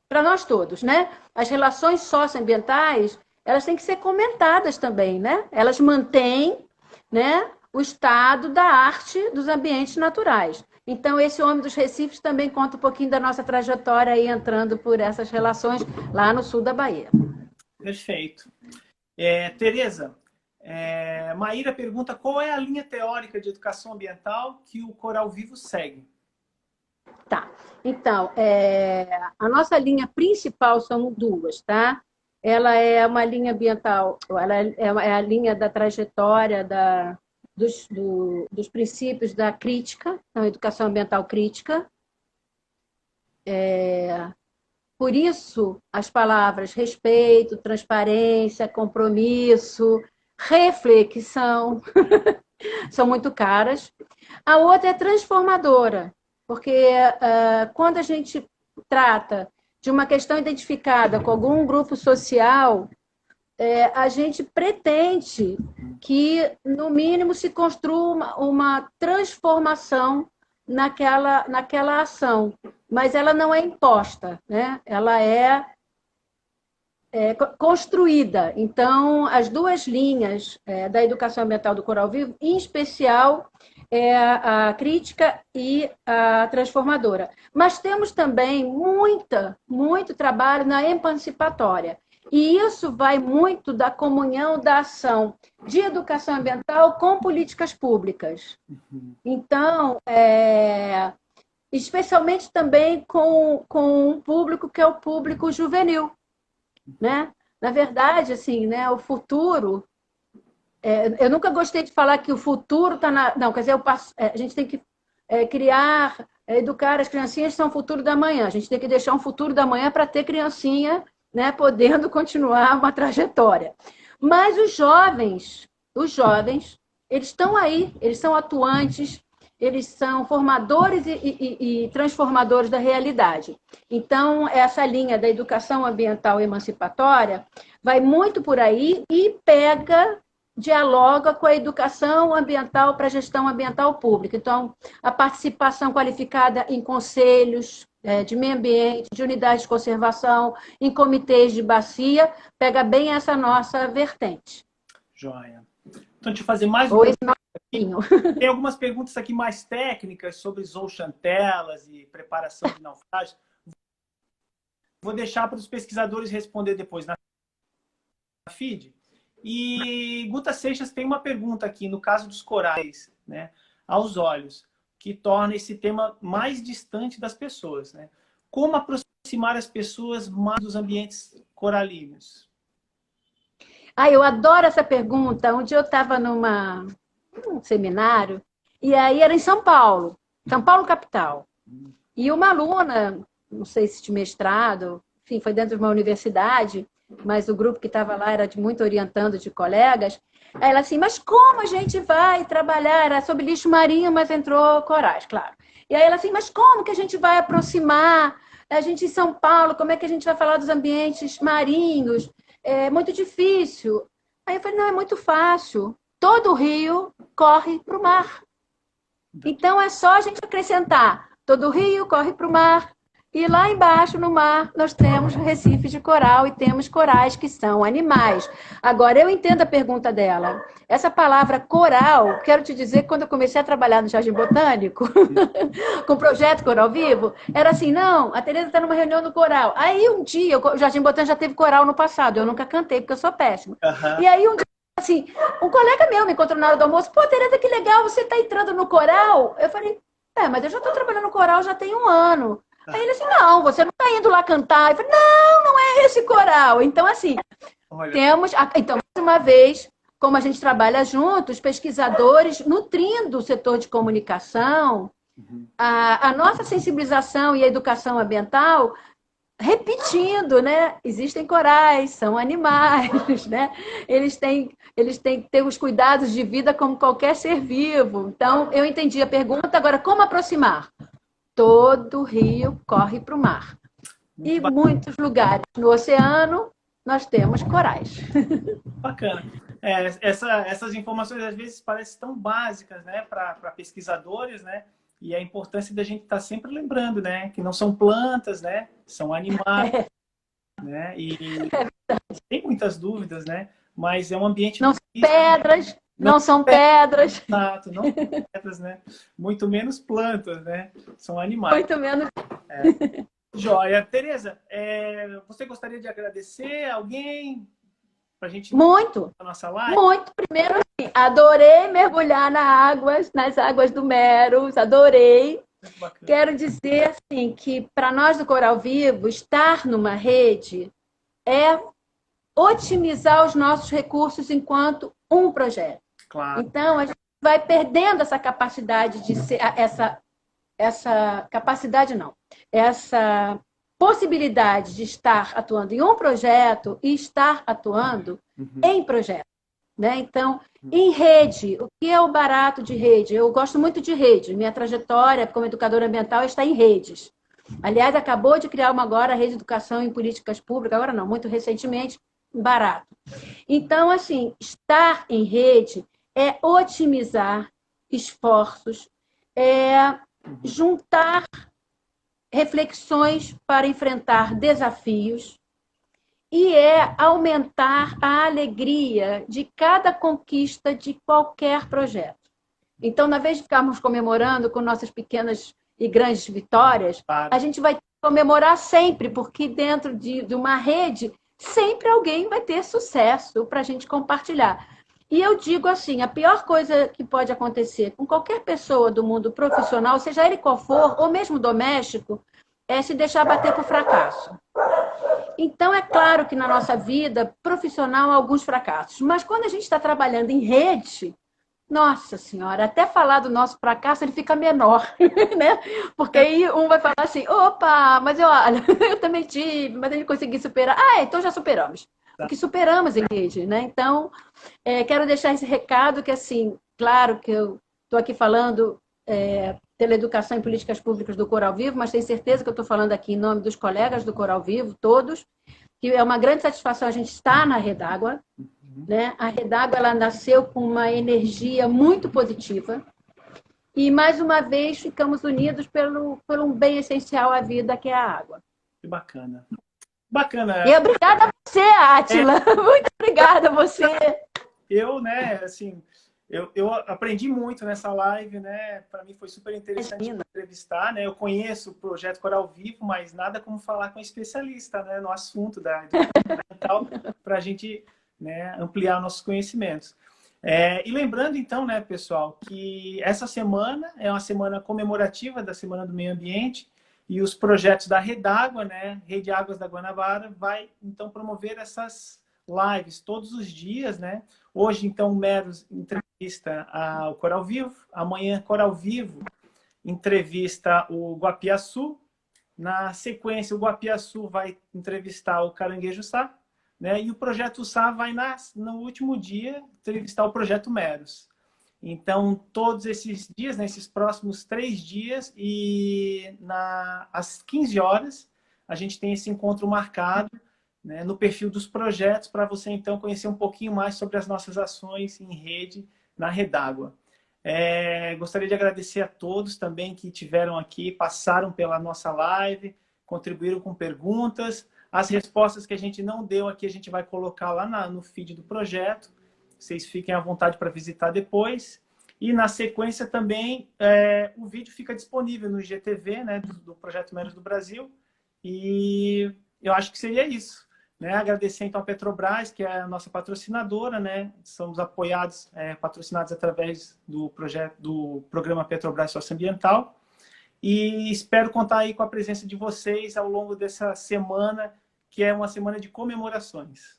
para nós todos, né? As relações socioambientais elas têm que ser comentadas também, né? Elas mantêm, né, o estado da arte dos ambientes naturais. Então, esse Homem dos Recifes também conta um pouquinho da nossa trajetória aí entrando por essas relações lá no sul da Bahia. perfeito. Tereza, Maíra pergunta qual é a linha teórica de educação ambiental que o Coral Vivo segue? Tá. Então, a nossa linha principal são 2, tá? Ela é uma linha ambiental, ela é a linha da trajetória dos princípios da crítica, então, educação ambiental crítica. Por isso, as palavras respeito, transparência, compromisso, reflexão são muito caras. A outra é transformadora, porque quando a gente trata de uma questão identificada com algum grupo social, a gente pretende que, no mínimo, se construa uma transformação naquela ação, mas ela não é imposta, né? Ela é construída. Então, as 2 linhas da educação ambiental do Coral Vivo, em especial, a crítica e a transformadora. Mas temos também muito trabalho na emancipatória. E isso vai muito da comunhão da ação de educação ambiental com políticas públicas. Então, especialmente também com um público que é o público juvenil, né? Na verdade, assim, né, o futuro... eu nunca gostei de falar que o futuro está na... Não, quer dizer, a gente tem que criar, educar as criancinhas são o futuro da manhã. A gente tem que deixar um futuro da manhã para ter criancinha, né, podendo continuar uma trajetória. Mas os jovens, eles estão aí, eles são atuantes, eles são formadores e transformadores da realidade. Então, essa linha da educação ambiental emancipatória vai muito por aí e dialoga com a educação ambiental para a gestão ambiental pública. Então, a participação qualificada em conselhos de meio ambiente, de unidades de conservação, em comitês de bacia, pega bem essa nossa vertente. Joia. Então, deixa eu fazer mais uma pergunta aqui. Tem algumas perguntas aqui mais técnicas sobre zooxantelas e preparação de naufrágio. Vou deixar para os pesquisadores responder depois na feed. E Guta Seixas tem uma pergunta aqui, no caso dos corais, né, aos olhos, que torna esse tema mais distante das pessoas, né? Como aproximar as pessoas mais dos ambientes coralinos? Eu adoro essa pergunta. Um dia eu estava num seminário, e aí era em São Paulo capital. E uma aluna, não sei se de mestrado, enfim, foi dentro de uma universidade, mas o grupo que estava lá era muito orientando de colegas. Aí ela assim, mas como a gente vai trabalhar? Era sobre lixo marinho, mas entrou corais, claro. E aí ela assim, mas como que a gente vai aproximar a gente em São Paulo? Como é que a gente vai falar dos ambientes marinhos? É muito difícil. Aí eu falei, não, é muito fácil. Todo o rio corre para o mar. Então é só a gente acrescentar. Todo o rio corre para o mar. E lá embaixo, no mar, nós temos recifes de coral e temos corais que são animais. Agora, eu entendo a pergunta dela. Essa palavra coral, quero te dizer que quando eu comecei a trabalhar no Jardim Botânico, com o projeto Coral Vivo, era assim, não, a Tereza está numa reunião no coral. Aí um dia, o Jardim Botânico já teve coral no passado, eu nunca cantei porque eu sou péssima. E aí um dia, assim, um colega meu me encontrou na hora do almoço, pô, Tereza, que legal, você está entrando no coral? Eu falei, Mas eu já estou trabalhando no coral já tem 1 ano. Aí ele assim, não, você não está indo lá cantar. Eu falei, não, não é esse coral. Então, assim, Olha, então, mais uma vez, como a gente trabalha juntos, pesquisadores nutrindo o setor de comunicação, a nossa sensibilização e a educação ambiental repetindo, né? Existem corais, são animais, né? Eles têm que ter os cuidados de vida como qualquer ser vivo. Então, eu entendi a pergunta. Agora, como aproximar? Todo rio corre para o mar. muito E muitos lugares no oceano nós temos corais. bacana. Essas informações às vezes parecem tão básicas, né, para pesquisadores, né? E a importância da gente estar sempre lembrando, né, que não são plantas, né, são animais, né? E tem muitas dúvidas, né? Mas é um ambiente Não são belíssimo, pedras, não não são pedras. exato, não são pedras, né? Muito menos plantas, né? São animais. Muito menos. Joia. Tereza, você gostaria de agradecer alguém para a gente Muito, na nossa live? muito. Primeiro, assim, adorei mergulhar nas águas do Meros, adorei. Muito bacana. Quero dizer assim que para nós do Coral Vivo, estar numa rede é otimizar os nossos recursos enquanto um projeto. Claro. Então, a gente vai perdendo essa capacidade de ser essa capacidade não, essa possibilidade de estar atuando em um projeto e estar atuando em projeto. Né? Então, em rede, o que é o barato de rede? Eu gosto muito de rede. Minha trajetória como educadora ambiental está em redes. Aliás, acabou de criar uma agora, a Rede de Educação em Políticas Públicas, agora não, muito recentemente, barato. Então, assim, estar em rede é otimizar esforços, é juntar reflexões para enfrentar desafios, e é aumentar a alegria de cada conquista de qualquer projeto. Então, na vez de ficarmos comemorando com nossas pequenas e grandes vitórias, Claro. a gente vai comemorar sempre, porque dentro de uma rede, sempre alguém vai ter sucesso para a gente compartilhar. E eu digo assim, a pior coisa que pode acontecer com qualquer pessoa do mundo profissional, seja ele qual for, ou mesmo doméstico, é se deixar bater por fracasso. Então, é claro que na nossa vida profissional há alguns fracassos, mas quando a gente está trabalhando em rede, nossa senhora, até falar do nosso fracasso ele fica menor, né? Porque aí um vai falar assim, opa, mas olha, eu também tive, mas a gente conseguiu superar. Então já superamos. Porque superamos em rede, né? Então, quero deixar esse recado que, assim, claro que eu estou aqui falando pela educação em políticas públicas do Coral Vivo, mas tenho certeza que eu estou falando aqui em nome dos colegas do Coral Vivo, todos, que é uma grande satisfação a gente estar na Redágua, né? A Redágua ela nasceu com uma energia muito positiva e, mais uma vez, ficamos unidos por um bem essencial à vida, que é a água. Que bacana. Bacana. E obrigada a você, Átila. Muito obrigada a você. Eu, né, assim, eu aprendi muito nessa live, né? Para mim foi super interessante entrevistar, né? Eu conheço o projeto Coral Vivo, mas nada como falar com um especialista, né, no assunto da educação ambiental para a gente, né, ampliar nossos conhecimentos. E lembrando, então, né, pessoal, que essa semana é uma semana comemorativa da Semana do Meio Ambiente e os projetos da Redágua, né, Rede Águas da Guanabara, vai, então, promover essas lives todos os dias, né? Hoje, então, o Meros entrevista o Coral Vivo, amanhã, Coral Vivo entrevista o Guapiaçu, na sequência, o Guapiaçu vai entrevistar o Caranguejo Sá, né? E o Projeto Sá vai, no último dia, entrevistar o Projeto Meros. Então, todos esses dias, nesses próximos 3 dias, e às 15 horas, a gente tem esse encontro marcado, né, no perfil dos projetos, para você, então, conhecer um pouquinho mais sobre as nossas ações em rede na Redágua. Gostaria de agradecer a todos também que estiveram aqui, passaram pela nossa live, contribuíram com perguntas. As respostas que a gente não deu aqui, a gente vai colocar lá no feed do projeto. Vocês fiquem à vontade para visitar depois. E, na sequência, também, o vídeo fica disponível no IGTV, né, do Projeto Meros do Brasil. E eu acho que seria isso. Né? Agradecer, então, a Petrobras, que é a nossa patrocinadora. Né? Somos apoiados, patrocinados através do programa Petrobras Socioambiental. e espero contar aí com a presença de vocês ao longo dessa semana, que é uma semana de comemorações.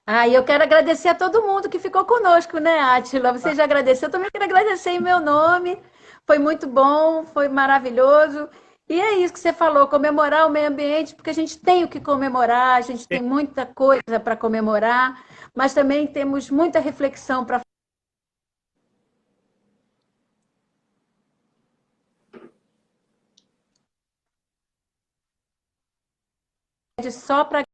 Ah, e eu quero agradecer a todo mundo que ficou conosco, né, Átila? Você já agradeceu, eu também quero agradecer em meu nome. Foi muito bom, foi maravilhoso. E é isso que você falou, comemorar o meio ambiente, porque a gente tem o que comemorar, a gente tem muita coisa para comemorar, mas também temos muita reflexão para fazer só para